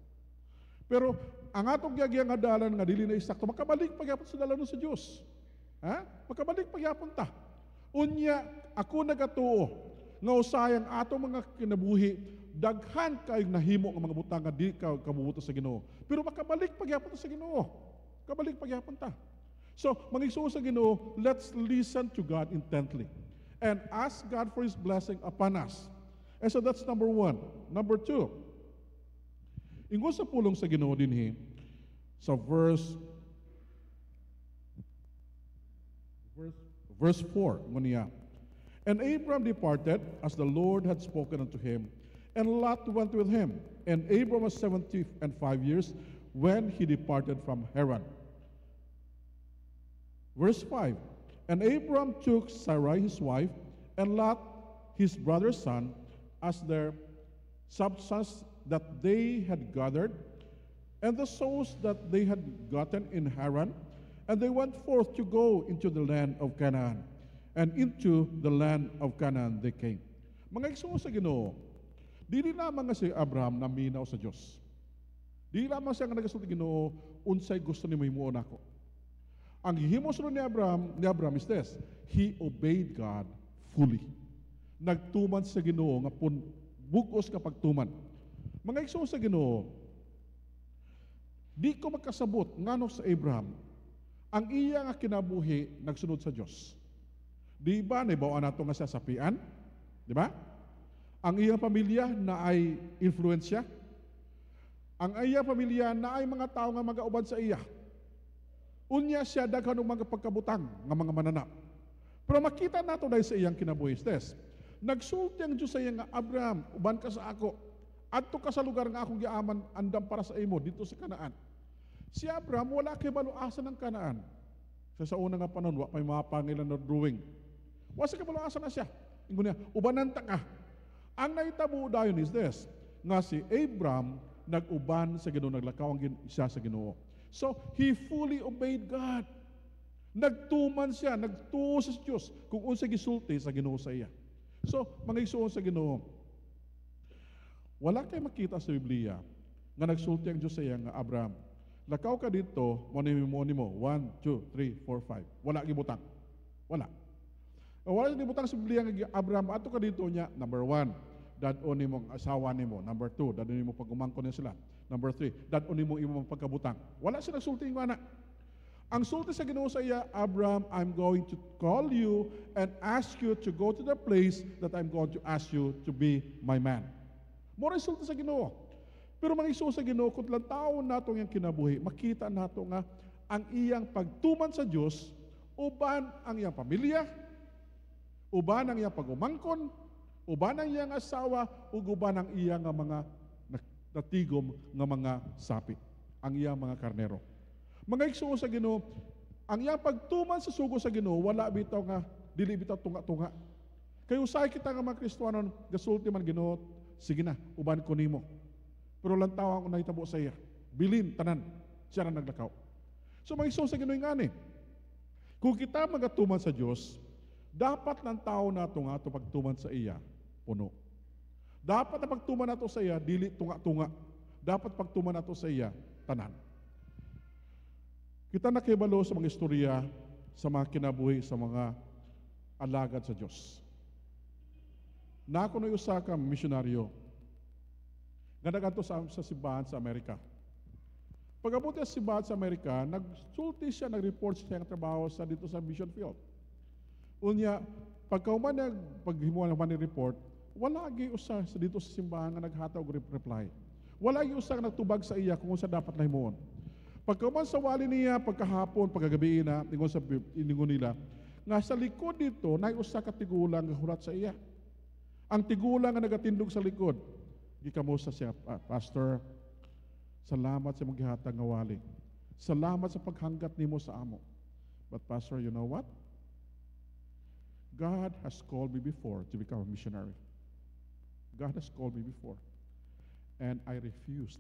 Pero ang atong giyagiya nga dalan nga dili na isakto, makabalik pagyapon sa dalan sa Dios. Ha? Makabalik pagyapon ta. Unya ako nagatuo nga usayang atong mga kinabuhi daghan kayong nahimo nga mga butang nga di ka kabubuto sa Ginoo. Pero makabalik pagyapon ta sa Ginoo. Kabalik pagyapon ta. So, mangigsuo sa Ginoo, let's listen to God intently and ask God for His blessing upon us. And so that's number 1. Number 2, ingon sa pulong sa Ginoo dinhi sa verse 4 ngon niya. And Abram departed as the Lord had spoken unto him, and Lot went with him. And Abram was 75 years when he departed from Haran. Verse 5, and Abram took Sarai his wife, and Lot his brother's son, as their substance that they had gathered, and the souls that they had gotten in Haran, and they went forth to go into the land of Canaan. And into the land of Canaan they came. Mga igsoon sa Ginoo, dili lamang nga si Abraham na minaw sa Dios. Dili lamang siya nga nagasulti Ginoo, unsay gusto nimo himuon ako. Ang himusunod ni Abraham is this: he obeyed God fully. Nagtuman sa Ginoo nga bugos ka pagtuman. Mga igsoon sa Ginoo, di ko magkasabot ngano sa Abraham ang iya nga kinabuhi nagsunod sa Dios. Di ba naibawan nato nga sa sapian? Di ba? Ang iyang pamilya na ay influensya. Ang iyang pamilya na ay mga tao nga magauban sa iya. Unya siya daghan og mga pagkabutang nga mga mananap. Pero makita nato dahil sa iyang kinabuhi is nagsulti ang Diyos sa iya nga, Abraham, uban ka sa ako. Adto ka sa lugar nga akong giaman andam para sa imo dito sa Kanaan. Si Abraham wala kay baluasan ng Kanaan. Sa una nga panon wa pay mga pangilan na drawing. Wasa ka baluasan na siya. Ingon niya, ubanan ta ka. Ang nahitabo dayon is this, nga si Abraham nag-uban sa Ginoo, naglakaw ang siya sa Ginoo. So, he fully obeyed God. Nagtuman siya, nagtuo sa Diyos kung unsa gisulti sa Ginoo sa iya. So, mga igsoon sa Ginoo, wala kay makita sa Biblia nga nagsulti ang Diyos sa iya nga Abraham. Lakaw ka dito, mo nimo 1, 2, 3, 4, 5. Wala gibutang. Wala. Wala gibutang sa Biblia nga Abraham ato ka dito niya. Number 1, dad-on nimo ang asawa nimo. Number 2, dad-on nimo pagumangkon niya sila. Number 3, dad-on nimo imong pagkabutang. Wala siya nagsulti ng ana. Ang sulti sa Ginoo sa iya, Abraham, I'm going to call you and ask you to go to the place that I'm going to ask you to be my man. Mora sulti sa Ginoo. Pero mga igsoon sa Ginoo, kung lang taon nato yung kinabuhi, makita nato nga ang iyang pagtuman sa Dios, uban ang iyang pamilya, uban ang iyang pagumangkon, uban ang iyang asawa, ug uban ang iyang mga natigom nga mga sapi, ang iyang mga karnero. Mga igsoon sa Ginoo, ang iyang pagtuman sa sugo sa Ginoo, wala bitaw nga dili bitaw tunga-tunga. Kay usay kita nga mga Kristiyano, gasulti man Ginoo, sige na, uban ko nimo. Pero lantaw ang nahitabo sa iya. Bilin, tanan, siya na naglakaw. So mga igsoon sa Ginoo ngani, kung kita magatuman sa Dios, dapat lang tao nato nga ato pagtuman sa iya puno. Dapat na pagtuman nato sa iya dili tunga-tunga. Dapat pagtuman nato sa iya tanan. Kita nakibalo sa mga istorya sa mga kinabuhi sa mga alagad sa Dios. Nako na usa ka misyonaryo nga nagadto sa simbahan sa Amerika. Pag-abot sa simbahan sa Amerika, nagsulti siya, nag-report siya ng trabaho sa dito sa mission field. Unya, pagkauman paghimuan naman ni report, wala gi usa sa dito sa simbahan nga naghatag og reply. Wala gi usa nga nagtubag sa iya kung unsa dapat na himuon. Pagkauman sa wali niya pagkahapon, pagkagabi na ingon nila, nga sa likod dito nay usa ka tigulang nga hulat sa iya. Ang tigulang nga nagatindog sa likod, gikamusta siya, Pastor, salamat sa maghihatag nga wali. Salamat sa paghanggat nimo sa amo. But Pastor, you know what? God has called me before to become a missionary. God has called me before. And I refused.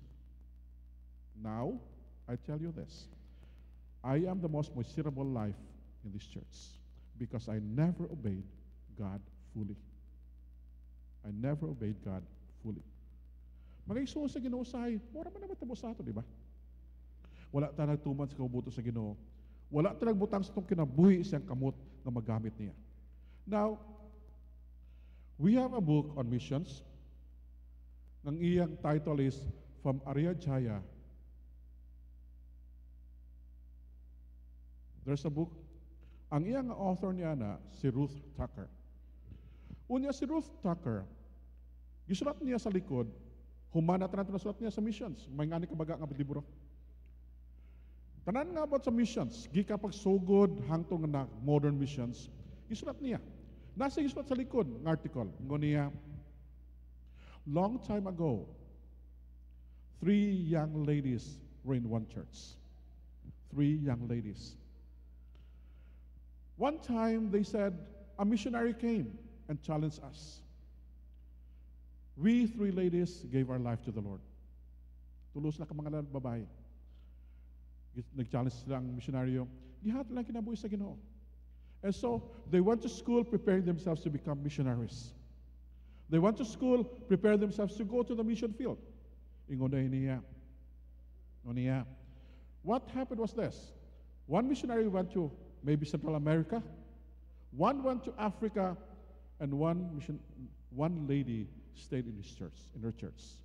Now, I tell you this. I am the most miserable life in this church because I never obeyed God fully. I never obeyed God fully. Mga igsoon sa Ginoo say, wala man naman tabo sa ato, di ba? Wala ta nagtuman sa kaubuto sa Ginoo. Wala ta nagbutang sa itong kinabuhi siyang kamot na magamit niya. Now, we have a book on missions. Ang iyang title is From Arya Jaya. There's a book. Ang iyang author niya na si Ruth Tucker. Unya si Ruth Tucker, gisulat niya sa likod, humana tanan nasulat niya sa missions. May ngani kabaga nga libro. Tanan nga about sa missions, gika pagsugod hangtong na modern missions, gisulat niya. Nasa gisulat sa likod ng article, ngo niya, long time ago, 3 young ladies were in one church. 3 young ladies. One time they said, a missionary came and challenged us. We 3 ladies gave our life to the Lord. Tulos na ka mga babae. Nag-challenge sila ang misyonaryo. Gihat lang kinabuhi sa Ginoo. And so, they went to school preparing themselves to become missionaries. They went to school, prepare themselves to go to the mission field. Ingonay niya. What happened was this. One missionary went to maybe Central America. One went to Africa. And one lady stayed in her church.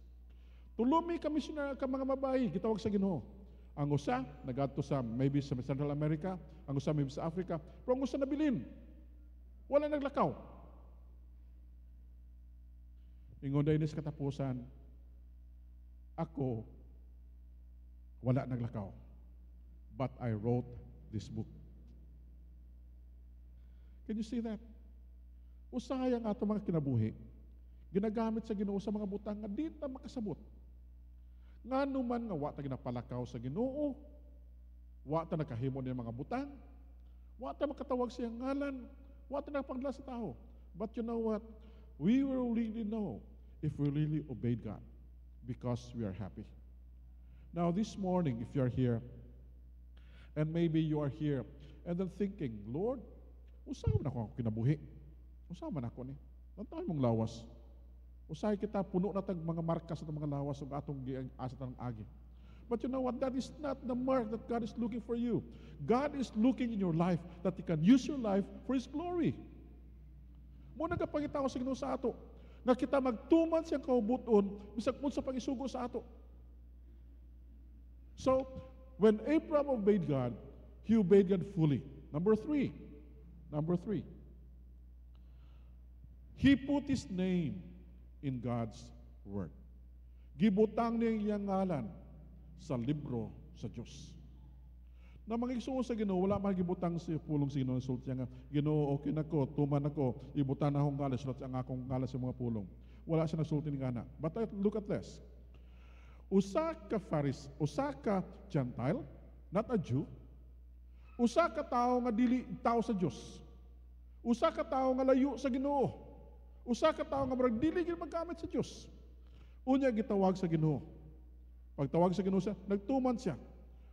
Tulumi ka missionary ka mga babae, gitawag sa Ginoo. Ang usa, nagadto sa maybe sa Central America, ang usa maybe sa Africa, pero ang usa nabilin. Wala naglakaw. Ingon dahil sa katapusan, ako, wala naglakaw. But I wrote this book. Can you see that? Usahay ang ato mga kinabuhi, ginagamit sa Ginoo sa mga butang nga di ta makasabot. Nga naman nga wa ta ginapalakaw sa Ginoo, wa ta nakahimo ni mga butang, wa ta makatawag sa iyang ngalan, wa ta nagpangla sa tao. But you know what? We will really know if we really obeyed God because we are happy. Now this morning, if you are here, and maybe you are here, and then thinking, Lord, usahay na ako kinabuhi. Usahay man ako ni. Lantahan mong lawas. Usahay kita, puno na tag mga markas at mga lawas ug atong asat ng agi. But you know what? That is not the mark that God is looking for you. God is looking in your life that He can use your life for His glory. Muna nagapangita ko sa Ginoo sa ato, nga kita magtuman siyang kaubuton, bisag sa pangisugo sa ato. So, when Abraham obeyed God, he obeyed God fully. Number three, he put his name in God's Word. Gibutang niya iyang ngalan sa libro sa Diyos. Na mga igsuon sa Ginoo, wala man gibutang sa pulong sa Ginoo, sulti nga, Ginoo, okay na ko, tuman ako, ibutan na akong ngalan, sulat ang akong ngalan sa mga pulong. Wala siya nagsulti ni ngana. But look at this. Usa ka Gentile, not a Jew. Usa ka tao nga dili tao sa Dios. Usa ka tao nga layo sa Ginoo. Usa ka tao nga murag dili gyud maggamit sa Dios. Unya gitawag sa Ginoo. Pagtawag sa Ginoo siya, nagtuman siya.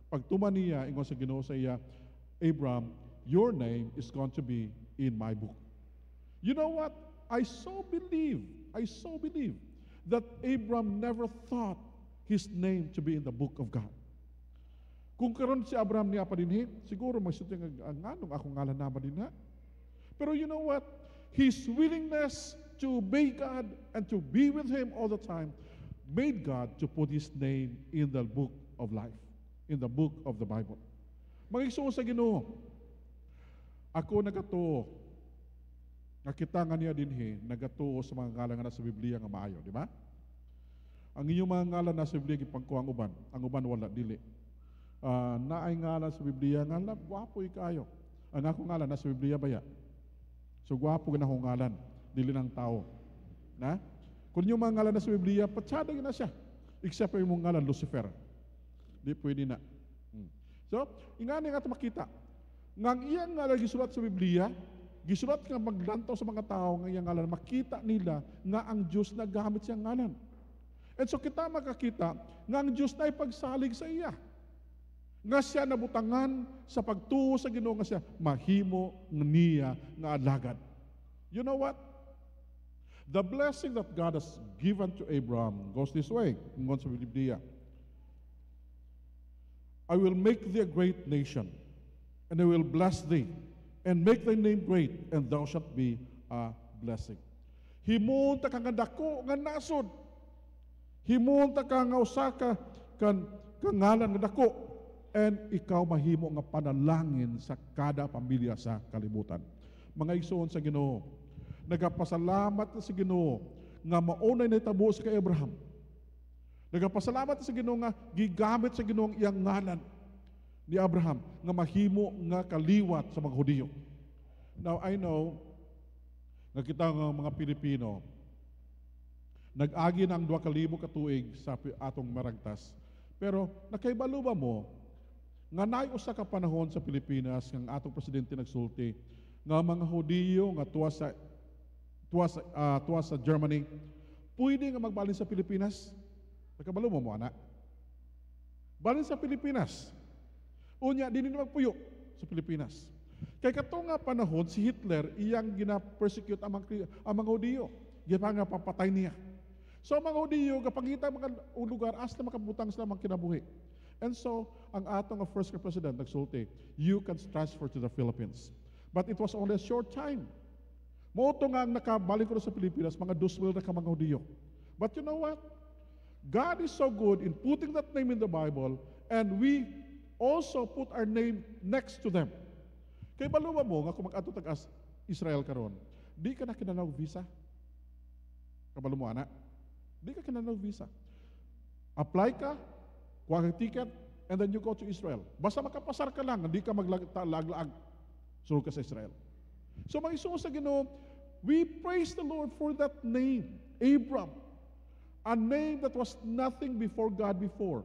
Pagtuman niya, ingon sa Ginoo sa iya, Abraham, your name is going to be in my book. You know what? I so believe that Abraham never thought his name to be in the book of God. Kung karon si Abraham niya pa dinhi, siguro magsuti nga nganong akong ngalan naman dinha. Pero you know what? His willingness to obey God and to be with Him all the time made God to put His name in the book of life, in the book of the Bible. Mag-igsuon sa Ginoo, ako nagatuo, nakita nga niya dinhi, nagatuo sa mga ngalan nga nasa Biblia nga maayo, di ba? Ang inyong mga ngalan nasa Biblia, gipangkuha ang uban wala, dili. Naay ngalan sa Biblia, nga gwapoy kayo. Ang akong ngalan nasa Biblia baya? So gwapo na akong ngalan, dili ng tao. Na? Kung yung mga ngalan nasa Biblia, patsada na siya. Except for yung ngalan, Lucifer. Di pwede na. So, ingani nga ito makita. Nga ang iyang ngalan gisulat sa Biblia, gisulat nga maglantaw sa mga tao nga iyang ngalan, makita nila nga ang Diyos nagamit siyang ngalan. And so kita makakita nga ang Diyos na ipagsalig sa iya. Nga siya nabutangan sa pagtuo sa Ginoo nga siya mahimo niya nga alagad. You know what? The blessing that God has given to Abraham goes this way. Ingon sa Biblia, I will make thee a great nation, and I will bless thee, and make thy name great, and thou shalt be a blessing. Himunta ka nga dako nga nasod. Himunta ka nga usa ka ngalan nga dako, and ikaw mahimo nga panalangin sa kada pamilya sa kalibutan. Mga igsoon sa Ginoo, nagapasalamat sa Ginoo nga maunay na itabo sa kay Abraham. Nagapasalamat sa Ginoo nga gigamit sa Ginoo ang iyang ngalan ni Abraham nga mahimo nga kaliwat sa mga Hudiyo. Now I know nga kita nga mga Pilipino nag-agi na ang 2,000 ka tuig sa atong maragtas. Pero nakaibalo ba mo nga naay usa ka panahon sa Pilipinas nga atong presidente nagsulti nga mga Hudiyo nga tuwa sa Germany pwede nga magbalin sa Pilipinas? Nakabalo mo ana? Balin sa Pilipinas. Unya, di nila magpuyo sa Pilipinas. Kay kato nga panahon, si Hitler, iyang gina-persecute ang mga Hudiyo. Gina nga papatay niya. So mga Hudiyo, kapag kita mga lugar, as na makabutang sila mga kinabuhi. And so, ang atong first president nagsulti, you can transfer to the Philippines. But it was only a short time. Moto nga ang nakabalik ko sa Pilipinas, mga 2,000 na ka mga Hudiyo. But you know what? God is so good in putting that name in the Bible, and we also put our name next to them. Kay baluwa mo nga kung mag-ato tag-as Israel karon, di ka na kinanaw visa. Kabalo mo ana? Di ka kinanaw visa. Apply ka, kuha ka ticket, and then you go to Israel. Basta makapasar ka lang, hindi ka maglaglaag. Sulod ka sa Israel. So mga isuo sa Ginoo, we praise the Lord for that name, Abram. A name that was nothing before God before,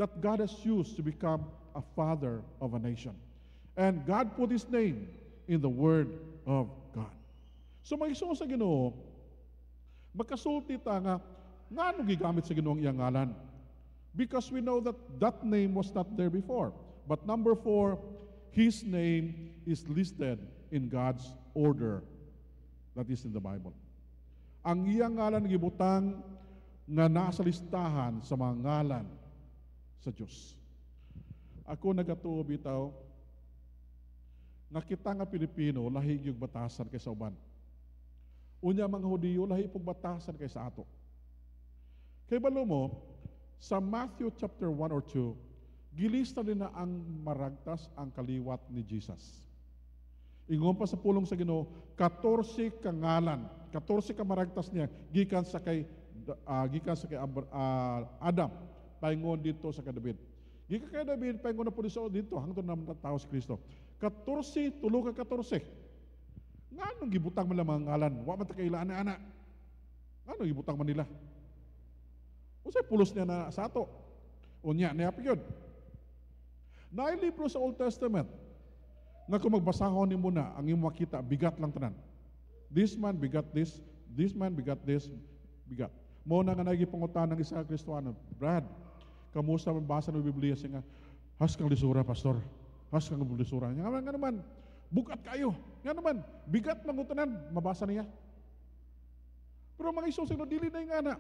that God has used to become a father of a nation. And God put His name in the Word of God. So may isuo sa Ginoo, magkasulti ta nga ano gigamit sa Ginoo ang iyang ngalan? Because we know that that name was not there before. But number 4, His name is listed in God's order that is in the Bible. Ang iyang ngalan gibutang nga nasa listahan sa mga ngalan sa Diyos. Ako nagatuo bitaw, nga kita nga Pilipino, lahi yung batasan kay sa uban. Unya mga Hudiyo, lahi pong batasan kay sa ato. Kay balo mo, sa Matthew chapter 1 or 2, gilista din na ang maragtas ang kaliwat ni Jesus. Ingon pa sa pulong sa Ginoo, 14 ka ngalan, 14 ka maragtas niya, gikan sa kay Adam, paingon dito sa David. Gikan kay David, paingon na po dito, hangtod na tao si Kristo. 14, tulo ka 14. Nga anong gibutang man lang mga ngalan? Wa man ta kailaan na anak. Ano gibutang man nila? Usay pulos niya na sa ato. Unya, niya yun. Naay libro sa Old Testament, nga kung magbasahon ni mo na, ang iyong makita, bigat lang tanan. This man begat this man begat this, bigat. Mo na nga nagipangutan ng isa Kristoano, Brad, kamusta mabasa ng Biblia siya nga, has kang lisura, pastor. Has kang lisura. Nga naman, bukat kayo. Nga naman, bigat mangutanan, mabasa niya. Pero mga isusino, dili na yung ana.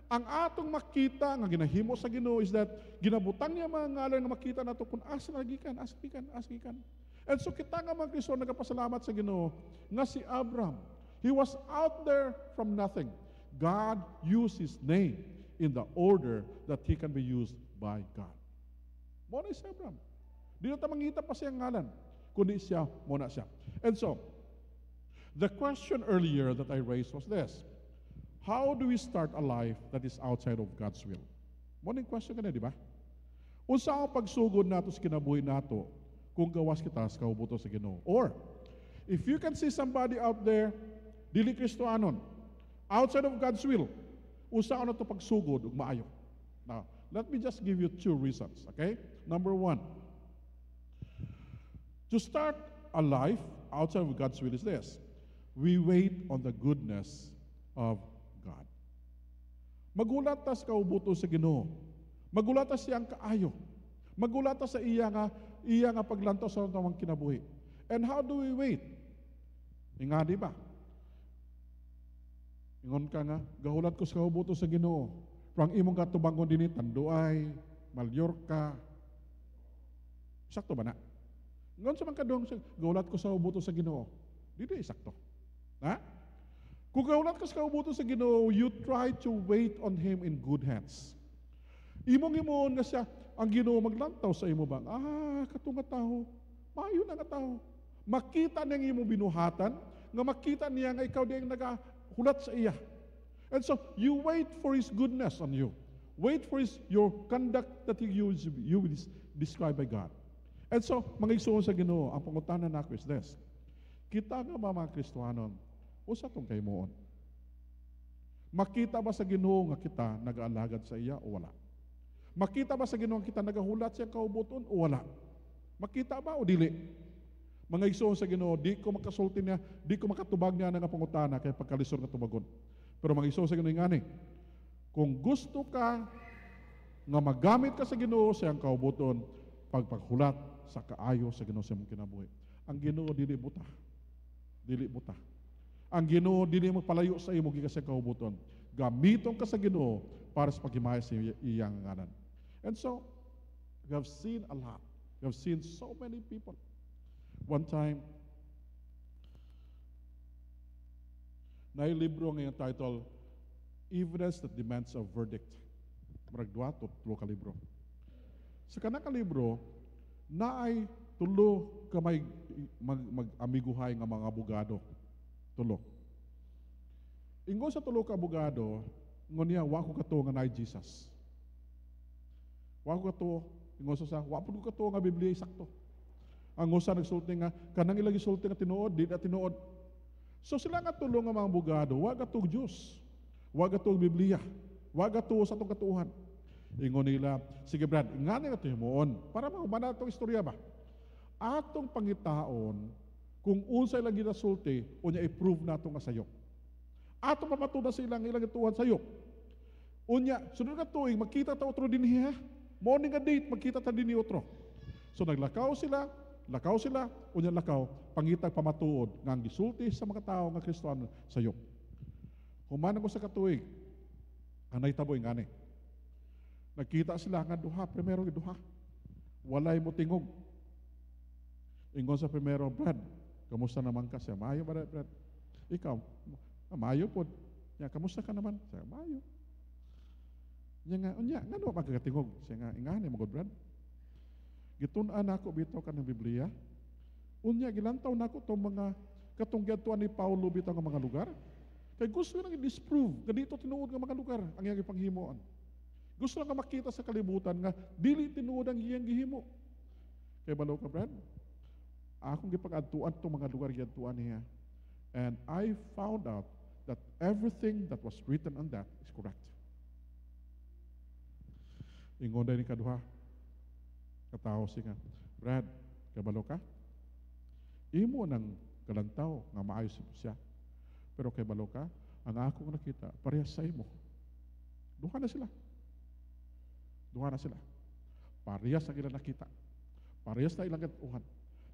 Ang atong makita, nga ginahimo sa Ginoo is that, ginabutang niya mga ngalan nga makita nato kung asa nagikan. And so kita nga mga Kristo, nagapasalamat sa Ginoo, nga si Abram, he was out there from nothing. God used his name in the order that he can be used by God. Muna si Abram. Di na mangita pa siyang ngalan, kundi siya, muna siya. And so, the question earlier that I raised was this: how do we start a life that is outside of God's will? Muna yung question ka na, di ba? Unsa ang pagsugod nato sa kinabuhi nato kung gawas kita sa kaubuto sa Ginoo? Or, if you can see somebody out there, dili Kristoanon, outside of God's will, unsa na to pagsugod ug maayo? Now, let me just give you 2 reasons, okay? Number 1, To start a life outside of God's will is this. We wait on the goodness of God. Magulat ta sa kaubuto sa Ginoo. Magulat ta siyang kaayo. Magulat ta sa iya nga paglantaw sa tamang kinabuhi. And how do we wait? Nga di ba? Ingon ka nga, gahulat ko sa kaubuto sa Ginoo. Pero ang imong katubangon din Tanduay, Mallorca. Sakto ba na? Ngon sa mga kadong, gaulat ko sa ubuto sa Ginoo. Dito sakto. Ha? Kung gaulat ka sa ubuto sa Ginoo, you try to wait on Him in good hands. Imong-imon nga siya, ang Ginoo maglantaw sa imo bang, katunga tao, maayo na nga tao. Makita niya imong binuhatan, nga makita niya nga ikaw di ang nagahulat sa iya. And so, you wait for His goodness on you. Wait for your conduct that you will describe by God. And so, mga igsoon sa Ginoo, ang pangutanan nako is this. Kita nga ba mga Kristohanon, usa tong kaymoon? Makita ba sa Ginoo nga kita nag-aalagad sa iya o wala? Makita ba sa Ginoo nga kita nagahulat siya kaubuton o wala? Makita ba o dili? Mga igsoon sa Ginoo, di ko makasulti niya, di ko makatubag niya nga pangutana kay pagkalisod nga tubagon. Pero mga igsoon sa Ginoo ingani, kung gusto ka nga magamit ka sa Ginoo sa iyang kaubuton, pagpaghulat sa kaayo sa Ginoo sa imong kinabuhi. Ang Ginoo dili buta. Dili buta. Ang Ginoo dili magpalayo sa imo gikan sa kaubuton. Gamiton ka sa Ginoo para sa paghimaya sa iyang ngalan. And so, we have seen a lot. We have seen so many people. One time, na libro nga yung title, Evidence That Demands a Verdict. Marag duwa to tulo ka libro. Sa kanang libro, naay tulo ka may mag-amiguhay nga mga abogado. Tulo. Ingon sa tulo ka abogado, ingon niya, wa ko kato nga naay Jesus. Wa ko kato, ingon sa wa ko kato nga Biblia sakto. Ang usa nagsulti nga, kanang ilang isulti nga tinuod, di na tinuod. So sila nga tulo nga mga abogado, wa katong Diyos, wa katong Biblia, wa kato sa itong katuuhan. Ingon nila, sige Brad, nga nga ito himuon, para mahumana itong istorya ba? Atong pangitaon, kung unsay lang ginasulti, o niya i-prove na itong asayok. Atong pamatuna silang ilang ituhan sayok. Unya, sunod nga tuwing, magkita ta otro din niya. Morning nga date, magkita ta din ni otro. So naglakaw sila, unya lakaw, pangitag pamatuod, nga ang gisulti sa mga tao nga Kristoano sayok. Humanang ko sa katuig, anay taboy nga ni. Nakita sila nga duha, primero duha. Walay mo tingog. Ingon sa primero, Brad, kamusta naman ka siya? Maayo ba, Brad? Ikaw, maayo po. Ya, kamusta ka naman? Siya, maayo. Niya nga no magkakatingog. Siya nga, ingani mo, Brad. Gitunan ako bitaw ka ng Biblia. Unya, gilantaw na ako itong mga katunggatuan ni Paulo bitaw ng mga lugar. Kaya gusto nang i-disprove, ganito tinuod ng mga lugar ang iyang ipanghimuan. Gusto lang nga makita sa kalibutan nga dili tinuod ang iyang gihimo. Kaya balaw ka, Brad, akong gipag-adtuan itong mga lugar giadtuan niya. And I found out that everything that was written on that is correct. Ingon dahil ni kaduha, katao siya, Brad, kabalo ka? Imo ng kalantaw nga maayos siya. Pero kay balo ka, ang akong nakita, parehas sa imo. Duha na sila. Parehas ang ilang nakita. Parehas na ilang katuhan.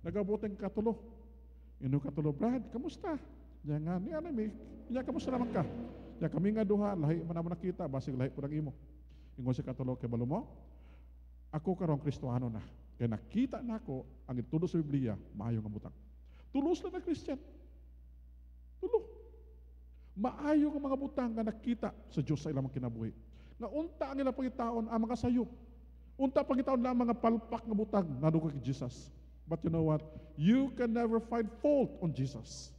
Nagaboteng katulo. Ino katulo, Brad, kamusta? Diya nga, ni anami, diya kamusta naman ka? Diya kami nga duha, lahi man naman nakita, basig lahi po ng imo. Ingon si katulo, kay balo mo, ako karong Kristohano na. Kaya nakita na ako, ang itulo sa Biblia, maayo nga butang. Tulos lang na Christian. Tulo. Maayo nga mga butang nga nakita sa Diyos sa ilang kinabuhi. Nga unta ang ilang pangitaon ang mga sayop. Unta pangitaon lang mga palpak nga butang nadugo kay Jesus. But you know what? You can never find fault on Jesus.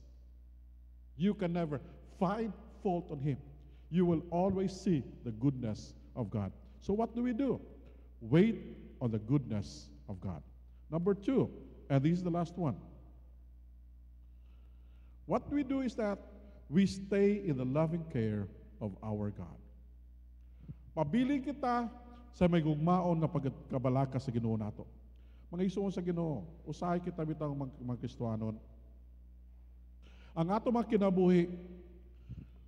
You can never find fault on Him. You will always see the goodness of God. So what do? Wait on the goodness of God. Number 2, and this is the last one. What we do is that we stay in the loving care of our God. Pabiling kita sa may gugmaon na pagkabalaka sa Ginoo nato. Mga igsoon sa Ginoo, usahay kita bitang mga Kristiyanon. Ang ato mga kinabuhi,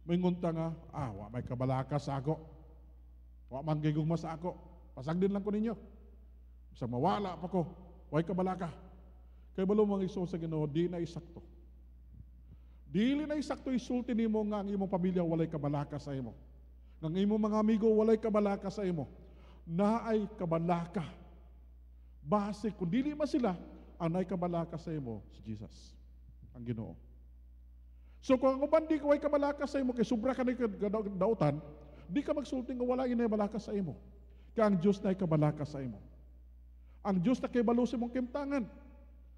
may ngunta nga, wa may kabalaka sa ako. Wa man gigugma sa ako. Pasagdin lang ko ninyo. Sa mawala pa ko, way kabalaka. Kaya balo mga igsoon sa Ginoo, di na isakto. Dili na isakto isulti nimo nga ang imong pamilya walay kabalaka sa imo. Nga ang imong mga amigo walay kabalaka sa imo. Naay kabalaka. Base kung dili man sila, ang naay kabalaka sa imo si Jesus, ang Ginoo. So kung ang uban di ka way kabalaka sa imo kay sobra ka na dautan, di ka magsulti nga wala inay balaka sa imo. Kaya ang Dios naay kabalaka sa imo. Ang Dios na kay balo sa imong kimtangan.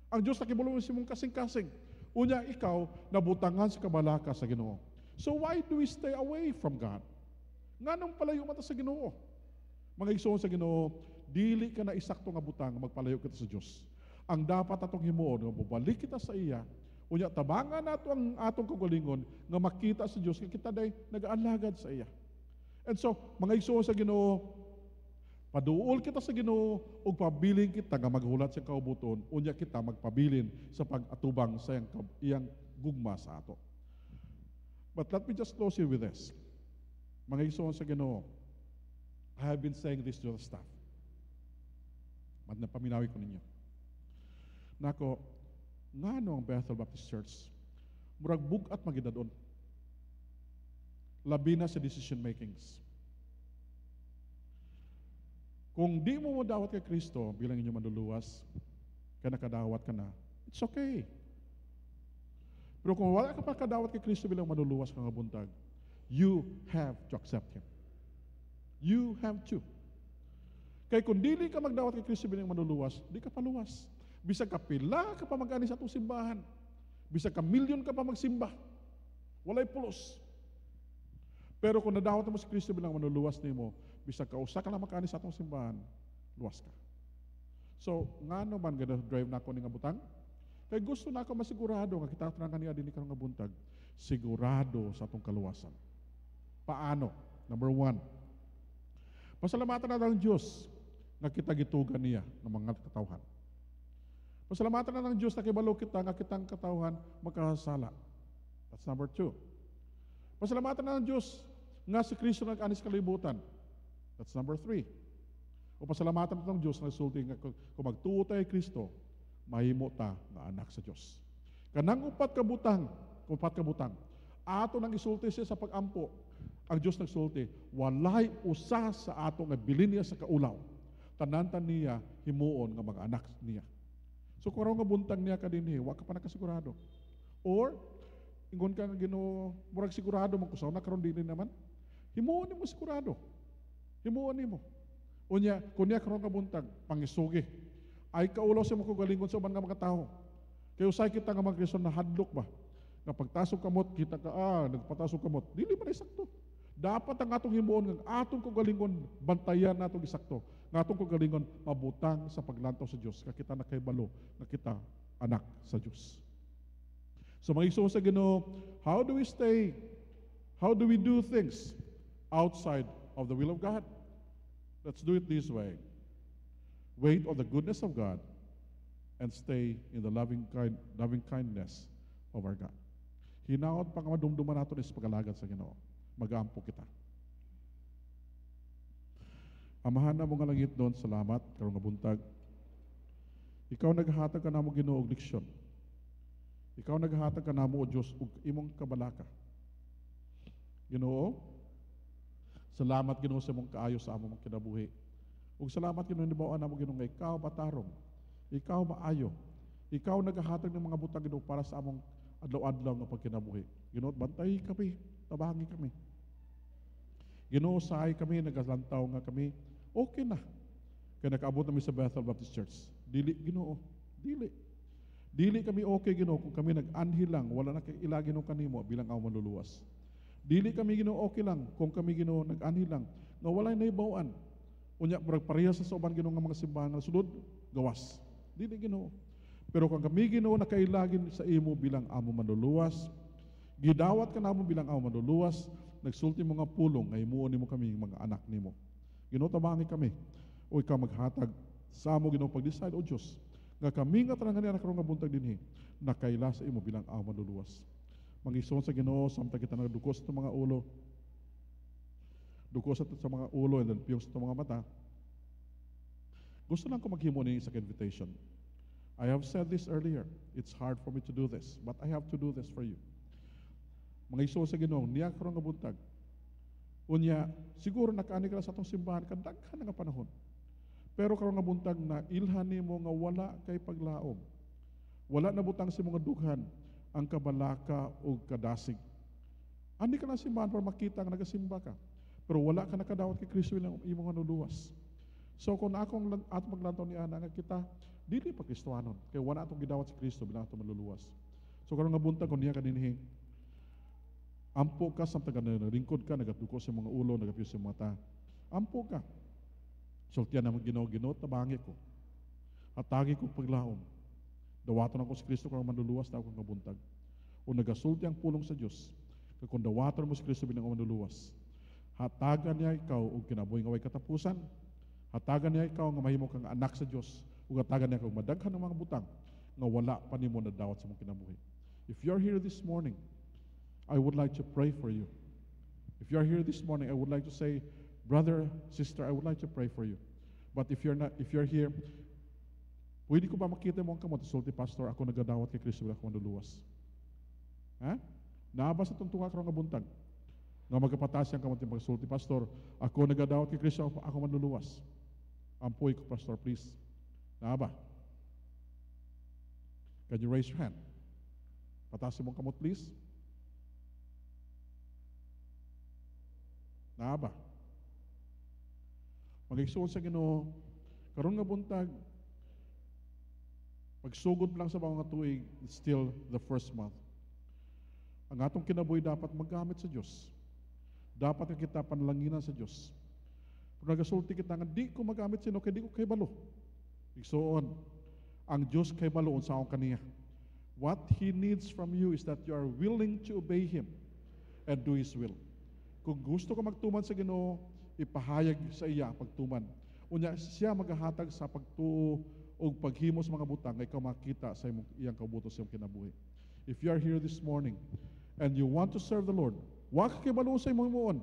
Ang Dios na kay balo sa imong kasing-kasing. Unya ikaw nabutangan sa kabalaka sa Ginoo. So why do we stay away from God? Nganong palayo mata sa Ginoo? Mga igsoon sa Ginoo, dili ka na isakto nga butang magpalayo kita sa Dios. Ang dapat atong himuon nga mobalik kita sa iya. Unya tabangan nato ang atong kagalingon nga makita sa Dios nga kita day nag-aalagad sa iya. And so, mga igsoon sa Ginoo, paduol kita sa Ginoo ug pabilin kita nga maghulat sa kaubuton, unya kita magpabilin sa pag-atubang sa iyang gugma sa ato. But let me just close you with this. Mga igsoon sa Ginoo, I have been saying this to the staff. Napaminawi ko ninyo. Nako, ngano ang Bethel Baptist Church murag bugat magidadon. Labi na sa decision makings. Kung di mo madawat kay Kristo bilang inyong manluluwas, kaya nakadawat ka na, it's okay. Pero kung wala ka pa kadawat kay Kristo bilang manluluwas kang buntag, you have to accept Him. You have to. Kaya kung dili ka magdawat kay Kristo bilang manluluwas, di ka paluwas. Bisag ka pila ka pa mag-ani sa atong simbahan. Bisag ka milyon ka pa magsimba. Walay pulos. Pero kung nadawat mo si Kristo bilang manluluwas nimo, bisag ka usa ka lang mag-ani sa atong simbahan, luwas ka. So, ngano man gana drive na ako ni nga butang? Kaya gusto na ako masigurado nga kita tanang kaniya din nga buntag, sigurado sa atong kaluwasan. Paano? Number 1, pasalamatan na ng Diyos nga kita gitugan niya ng mga katawhan. Pasalamatan na ng Diyos na kibalo kita nga kitang katawhan magkasala. That's number 2. Pasalamatan na ng Diyos nga si Kristo nag-anis kalibutan. That's number 3. O pasalamatan na ng Diyos na sulti nga kung magtuo tayo kay Kristo, mahimo ta nga anak sa Diyos. Kanang upat ka butang, ato nang isulti siya sa pag-ampo, ang Diyos nagsulti, walay usa sa ato nga bilin niya sa kaulaw. Tanantan niya, himuon nga mga anak niya. So kung nga buntang niya ka din, wa ka pa nakasigurado. Or, ingon ka nga Ginoo, murag sigurado mo kusaw na karon din naman. Himuon mo sigurado. Himuon mo. Unya, kunya karon nga buntag, pangisugi. Ay kaulaw sa mga galingon sa uban nga mga tao. Kaya usay kita nga mga Kristo na hadlok ba? Nga pagtasok kamot, kita ka, nagpatasok kamot. Dili man isakto. Dapat ang atong himuon nga atong kagalingon bantayan natong isakto. Nga atong kagalingon mabutang sa paglantaw sa Dios. Nga kita nakaibalo, nga kita anak sa Dios. So mga igsoon sa Ginoo, how do we do things outside of the will of God? Let's do it this way. Wait on the goodness of God and stay in the loving kindness of our God. Hinaot pang madumduman natin is pagalagad sa Ginoo. Mag-aampo kita. Amahan na mo nga langit doon, salamat, karong nga buntag. Ikaw naghatag ka na mo Ginoo og leksyon. Ikaw naghatag ka na mo o Diyos og imong kabalaka. Ginoo, salamat Ginoo sa imong kaayo sa among kinabuhi. Ug salamat Ginoo nibawaan namo Ginoo nga ikaw batarong. Ikaw maayo. Ikaw naghatag ng mga butang Ginoo para sa among adlaw-adlaw nga pagkinabuhi. Ginoo, bantay kami, tabangi kami. Ginoo, saay kami, nagalantaw nga kami, okay na. Kaya nakaabot namin sa Bethel Baptist Church. Dili, Ginoo, dili. Dili kami okay, Ginoo, kung kami nag-anhi lang, wala na kaila Ginoo kanimo bilang ako manluluwas. Dili kami Ginoo okay lang, kung kami Ginoo nag-anhi lang, nga walay naibawaan. Unya, murag pareha sa uban Ginoo nga mga simbahan nga sulod, gawas. Dili Ginoo. Pero kung kami Ginoo nakailagin sa imo bilang amo manluluwas, gidawat ka namo bilang amo manluluwas, nagsulti mo nga pulong nga himuon nimo kami mga anak nimo. Ginoo tabangi kami. O ikaw maghatag Sa amo Ginoo pag-decide o Dios nga kami nga tanan nga karon nga buntag dinhi nakaila sa imo bilang amo manluluwas. Mangigsoon sa Ginoo samtang kita nagdukos sa mga ulo. Dukos sa mga ulo and then piyong sa mga mata. Gusto lang ko maghimo ni sa invitation. I have said this earlier. It's hard for me to do this, but I have to do this for you. Mangigsoon sa Ginoo niya karon nga buntag. Unya, siguro nakaani ka sa atong simbahan kadaghan nga panahon. Pero karon nga buntag na ilhan nimo nga wala kay paglaom. Wala na butang si mga dughan ang kabalaka o kadasig. Andi ka na simbahan para makita nga nagasimba ka. Pero wala ka nakadawat kay Kristo ilang imong manluluwas. So kung akong at maglantaw ni ana nga kita dili pa Kristohanon kay wala atong gidawat si Kristo bilang atong manluluwas. So karon nga buntag kun niya kaninhi ampo ka samtang naglingkod ka nagadukos sa mga ulo nagapiyos sa mata. Ampo ka. Sultian na Ginoo tabangi ko. Atagi ko paglaom. Dawaton ako si Kristo kung manluluwas na ako nga buntag. O nagasulti ang pulong sa Dios. Kung dawaton mo si Kristo bilang manluluwas. Hatagan niya ikaw og kinabuhi nga way katapusan. Hatagan niya ikaw nga mahimo kang anak sa Dios. Ug hatagan niya kang madaghan ng mga butang nga wala pa nimo nadawat sa imong kinabuhi. If you're here this morning, I would like to pray for you. If you're here this morning, I would like to say, brother, sister, I would like to pray for you. But if you're here, pwede ko ba makita mo ang kamot? Sulti, pastor, ako nagadawat kay Kristo bilang manluluwas. Ha? Naabas sa tuntunga karong nga buntag. Nga magkapatas ang kamot yung pagsulti, pastor, ako nagadawat kay Kristo, ako manluluwas. Ampoy ko, pastor, please. Naaba? Can you raise your hand? Patasin mo ang kamot, please. Naaba? Mag-igsuon sa Ginoo, karon nga buntag, pagsugod lang sa mga tuig, it's still the first month. Ang atong kinabuhi dapat maggamit sa Diyos. Dapat nga kita panlanginan sa Diyos. Kung nagasulti kita nga, di ko magamit sino, kaya di ko kay balo. Igsuon, ang Diyos kay balo sa akong kaniya. What He needs from you is that you are willing to obey Him and do His will. Kung gusto ka magtuman sa Ginoo, ipahayag sa iya pagtuman. Unya siya maghahatag sa pagtuo o paghimo sa mga butang nga ikaw makita sa iyang kabutos sa iyong kinabuhi. If you are here this morning and you want to serve the Lord, wa ka kibalo sa imong himuon.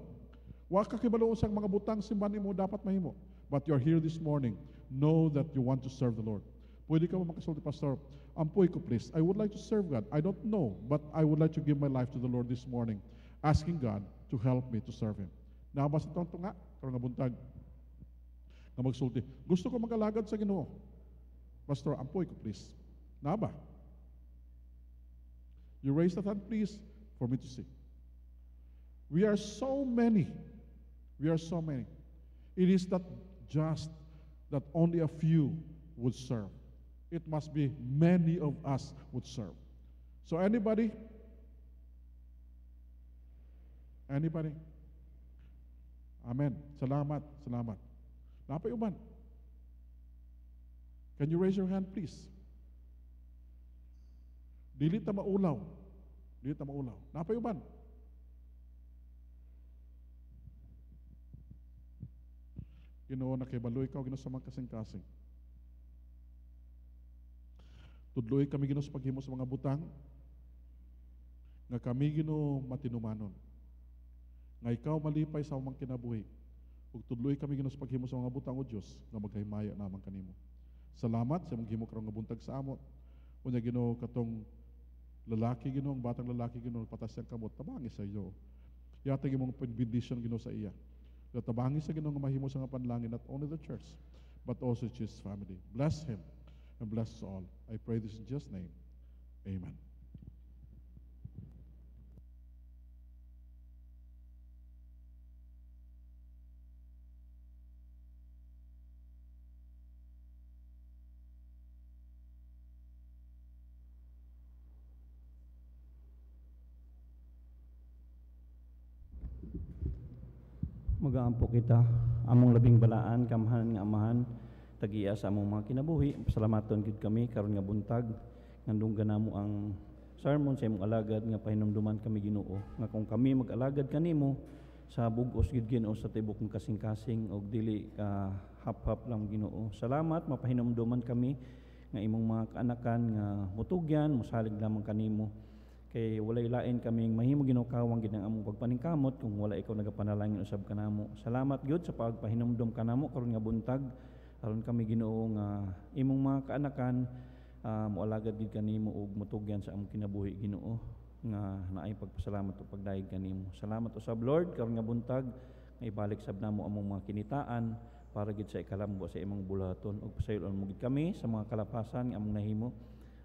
Wa ka kibalo sa mga butang simbahan nimo dapat mahimo. But you are here this morning, know that you want to serve the Lord. Pwede ka ba makasulti, pastor? Ampoy ko please. I would like to serve God. I don't know, but I would like to give my life to the Lord this morning, asking God to help me to serve Him. Nabasa itong nga, karong nga buntag, na magsulti. Gusto ko mag-alagad sa Ginoo. Pastor, ampoy ko please. Naba? You raise that hand please for me to see. We are so many. We are so many. It is not just that only a few would serve. It must be many of us would serve. So anybody? Anybody? Amen. Salamat. Salamat. Napayuban. Can you raise your hand, please? Dili ta maulaw. Dili ta maulaw. Napayuban. Ginoo na kay baloy ka Ginoo sa mga kasing-kasing. Tudloy kami Ginoo sa paghimo sa mga butang nga kami Ginoo matinumanon. Nga ikaw malipay sa among kinabuhi. Ug tudloy kami Ginoo sa paghimo sa mga butang o Dios nga maghimaya naman kanimo. Salamat sa imong gihimo karong nga buntag sa amot. Unya Ginoo katong lalaki Ginoo, ang batang lalaki Ginoo patas siyang kamot tabangi sa iyo. Yatag imong benediction Ginoo sa iya. Tabangi sa Ginoo nga mahimo sa nga panlangin not only the church but also his family. Bless him and bless us all. I pray this in Jesus' name. Amen. Magaampo kita, among labing balaan, kamahan nga amahan, tagiya sa among mga kinabuhi. Pasalamaton gid kami karon nga buntag, ngandung ganamo ang sermon sa imong alagad nga pahinumduman kami Ginoo. Nga kung kami mag-alagad kanimo sa bug-os gid Ginoo sa tibok ng kasing-kasing og dili ka hap-hap lang Ginoo. Salamat mapahinumduman kami nga imong mga kaanakan nga mutugyan mosalig lamang kanimo. Kay walay lain kaming mahimo Ginoo kawang gid ang among pagpaningkamot kung wala ikaw nagapanalangin usab kanamo. Salamat gyud sa pagpahinumdom kanamo karon nga buntag aron kami Ginoo nga imong mga kaanakan moalagad gid kanimo ug mutugyan sa among kinabuhi Ginoo nga naay pagpasalamat ug pagdayeg kanimo. Salamat usab Lord karon nga buntag nga ibalik sab namo among mga kinitaan para gid sa ikalambo sa imong bulaton ug pasayloon mo gid kami sa mga kalapasan nga among nahimo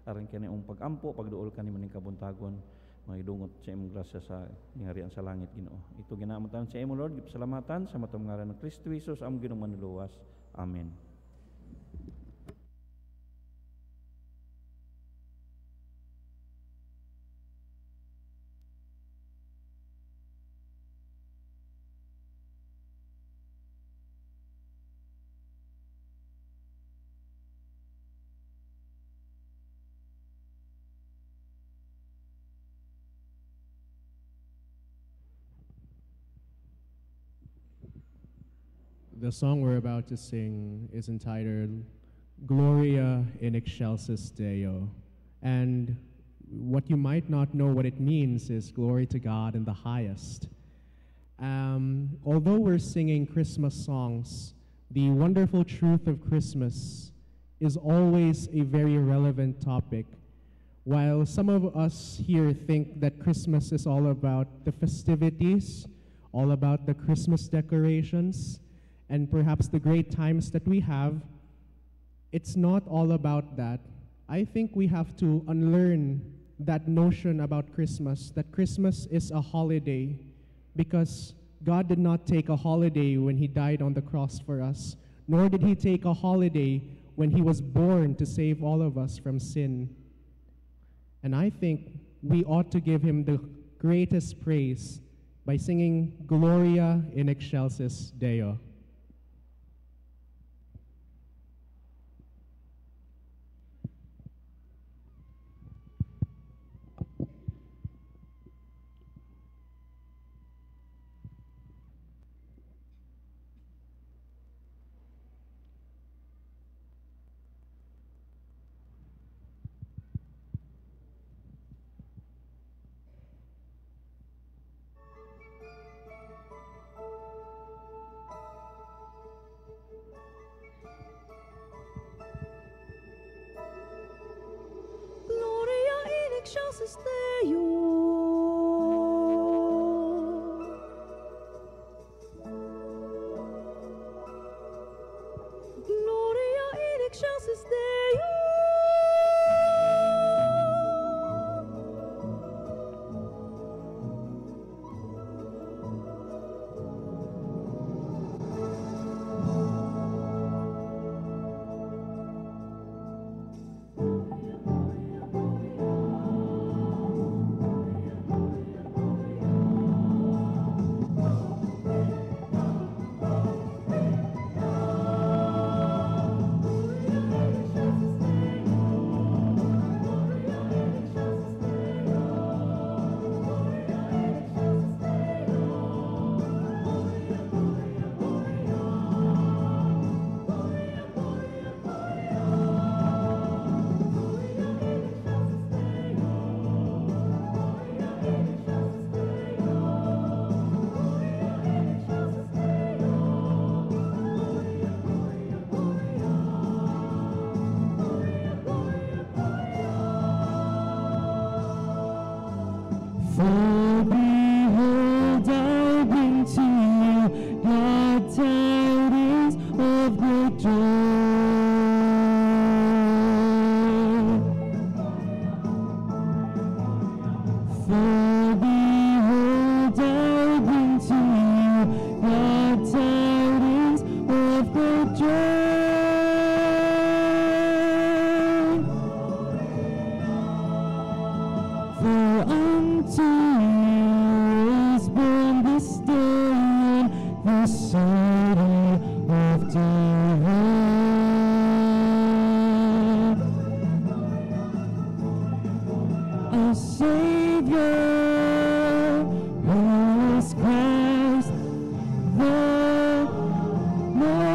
aron kani ang pagampo pagduol kani maning kabuntagon mahidungot sa imong grasya sa ngarian sa langit Ginoo. Ito ginamatan sa imo Lord gipasalamatan sa matong ngalan ng Kristo Jesus among Ginoong manluwas. Amen. The song we're about to sing is entitled Gloria in Excelsis Deo. And what you might not know what it means is glory to God in the highest. Although we're singing Christmas songs, the wonderful truth of Christmas is always a very relevant topic. While some of us here think that Christmas is all about the festivities, all about the Christmas decorations, and perhaps the great times that we have, it's not all about that. I think we have to unlearn that notion about Christmas, that Christmas is a holiday, because God did not take a holiday when He died on the cross for us, nor did He take a holiday when He was born to save all of us from sin. And I think we ought to give Him the greatest praise by singing Gloria in Excelsis Deo. Excelsis Deo. Gloria in Excelsis Deo. For behold, I bring to you glad tidings of great joy. For behold, I bring to you glad tidings of great joy. For unto you is born this day in the city of David a Savior who is Christ the Lord.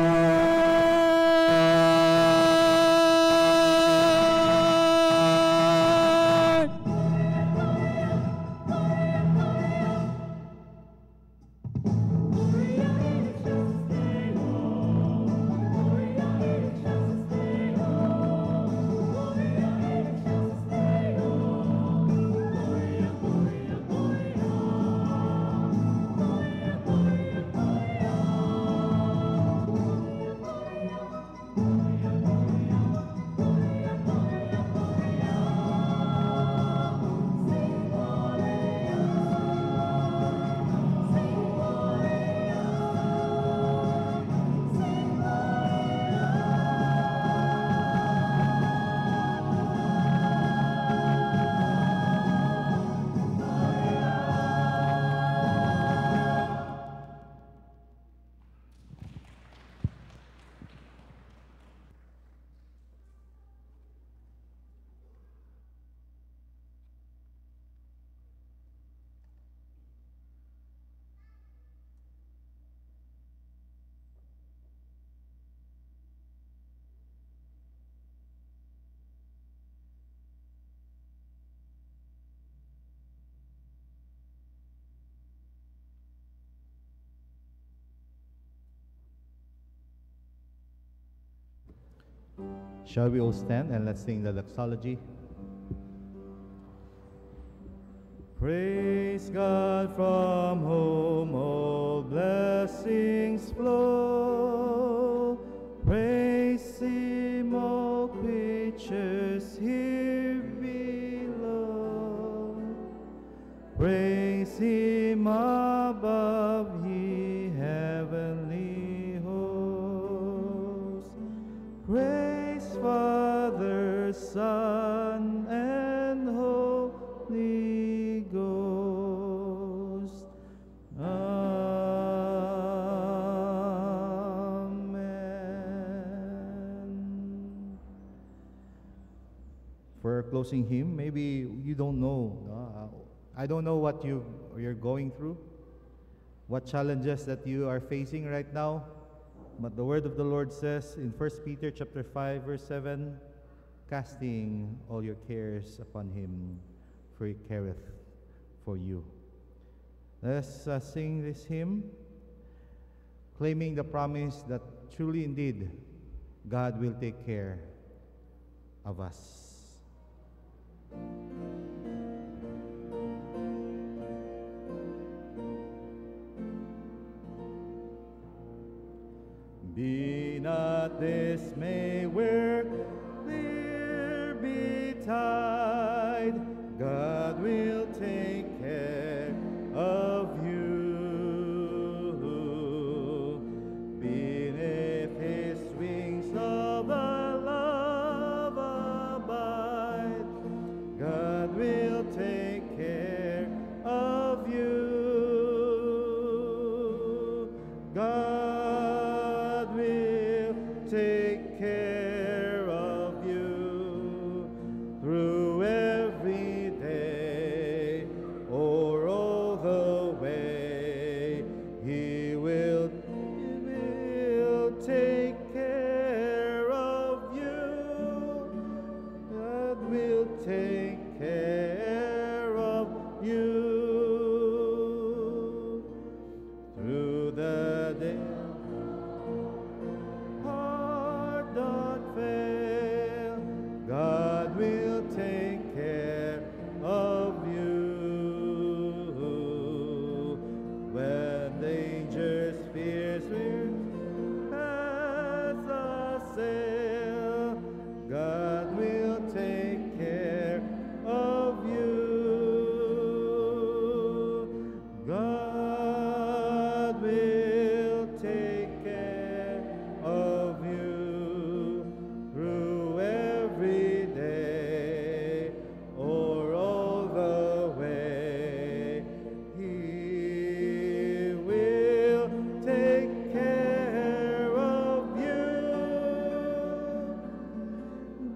Shall we all stand and let's sing the doxology? Praise God, from whom all blessings flow. Praise Him, all creatures here below. Praise Him above, ye heavenly hosts. Praise Father, Son, and Holy Ghost. Amen. For our closing hymn, maybe you don't know. I don't know what you're going through, what challenges that you are facing right now. But the word of the Lord says in 1 Peter chapter 5, verse 7, casting all your cares upon Him, for He careth for you. Let's sing this hymn, claiming the promise that truly indeed God will take care of us. Be not dismayed where there betide, God will take care of you. Beneath His wings of love abide, God will take care of you. God will take care of you through every day or all the way. He will take care of you. God will take care of you through the day. Heart not fail, God will take care of you. When dangers, fears will pass us sail, God will take care of you. God will take care of you through every day or all the way. He will take care of you.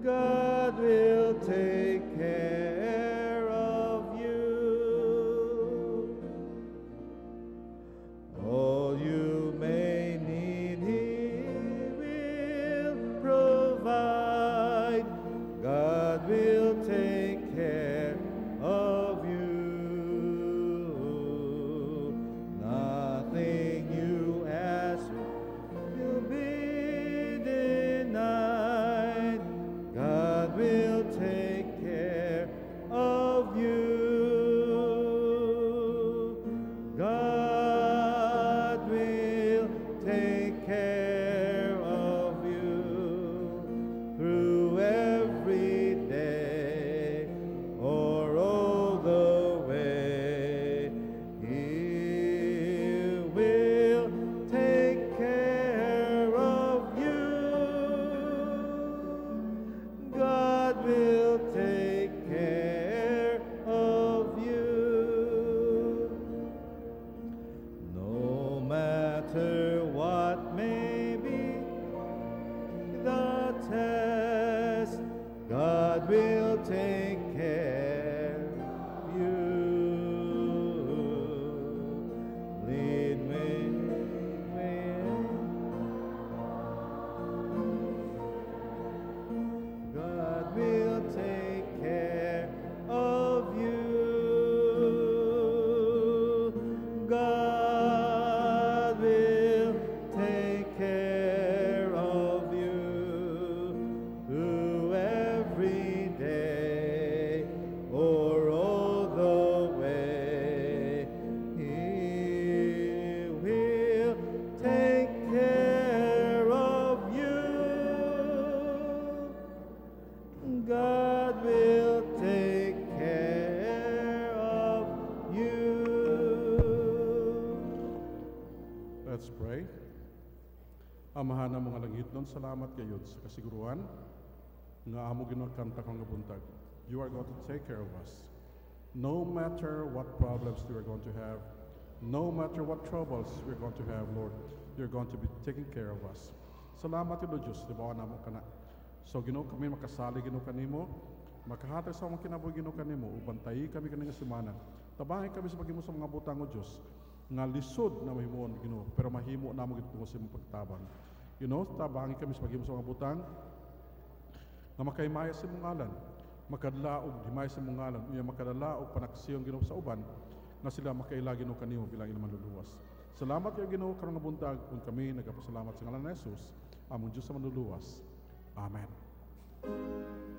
God will take care of you. All you may need, He will provide. God will take care of you. Nothing you ask will be denied. God will take care of you. God will take care of you through every day or all the way. He will take care of you. God will take care of you. No matter what may be the test, God will take care of you. Lead me, God will take care of you. God will take care of you Panginoon, salamat kayo sa kasiguruan nga amo Ginoo kanta kang buntag. You are going to take care of us. No matter what problems we are going to have, no matter what troubles we're going to have, Lord, you're going to be taking care of us. Salamat ilo Diyos, di ba namo kana. So Ginoo, kami makasali Ginoo kanimo, makahatag sa mga kinabuhi Ginoo kanimo, ubantayi kami kaning semana. Tabangi kami sa pagimo sa mga butang o Diyos, nga lisod na mahimuon Ginoo, pero mahimo namo gid sa imong pagtabang. Ginoo, tabangi kami sa pagimo sa mga butang, nga makaymaya sa imong ngalan, makadlaog himay sa imong ngalan, unya makadalaog panaksiyon Ginoo sa uban, nga sila makaila Ginoo kanimo bilang ilang manluluwas. Salamat kay Ginoo karong nga buntag, kung kami nagapasalamat sa ngalan ni Jesus, among Diyos sa manluluwas. Amen.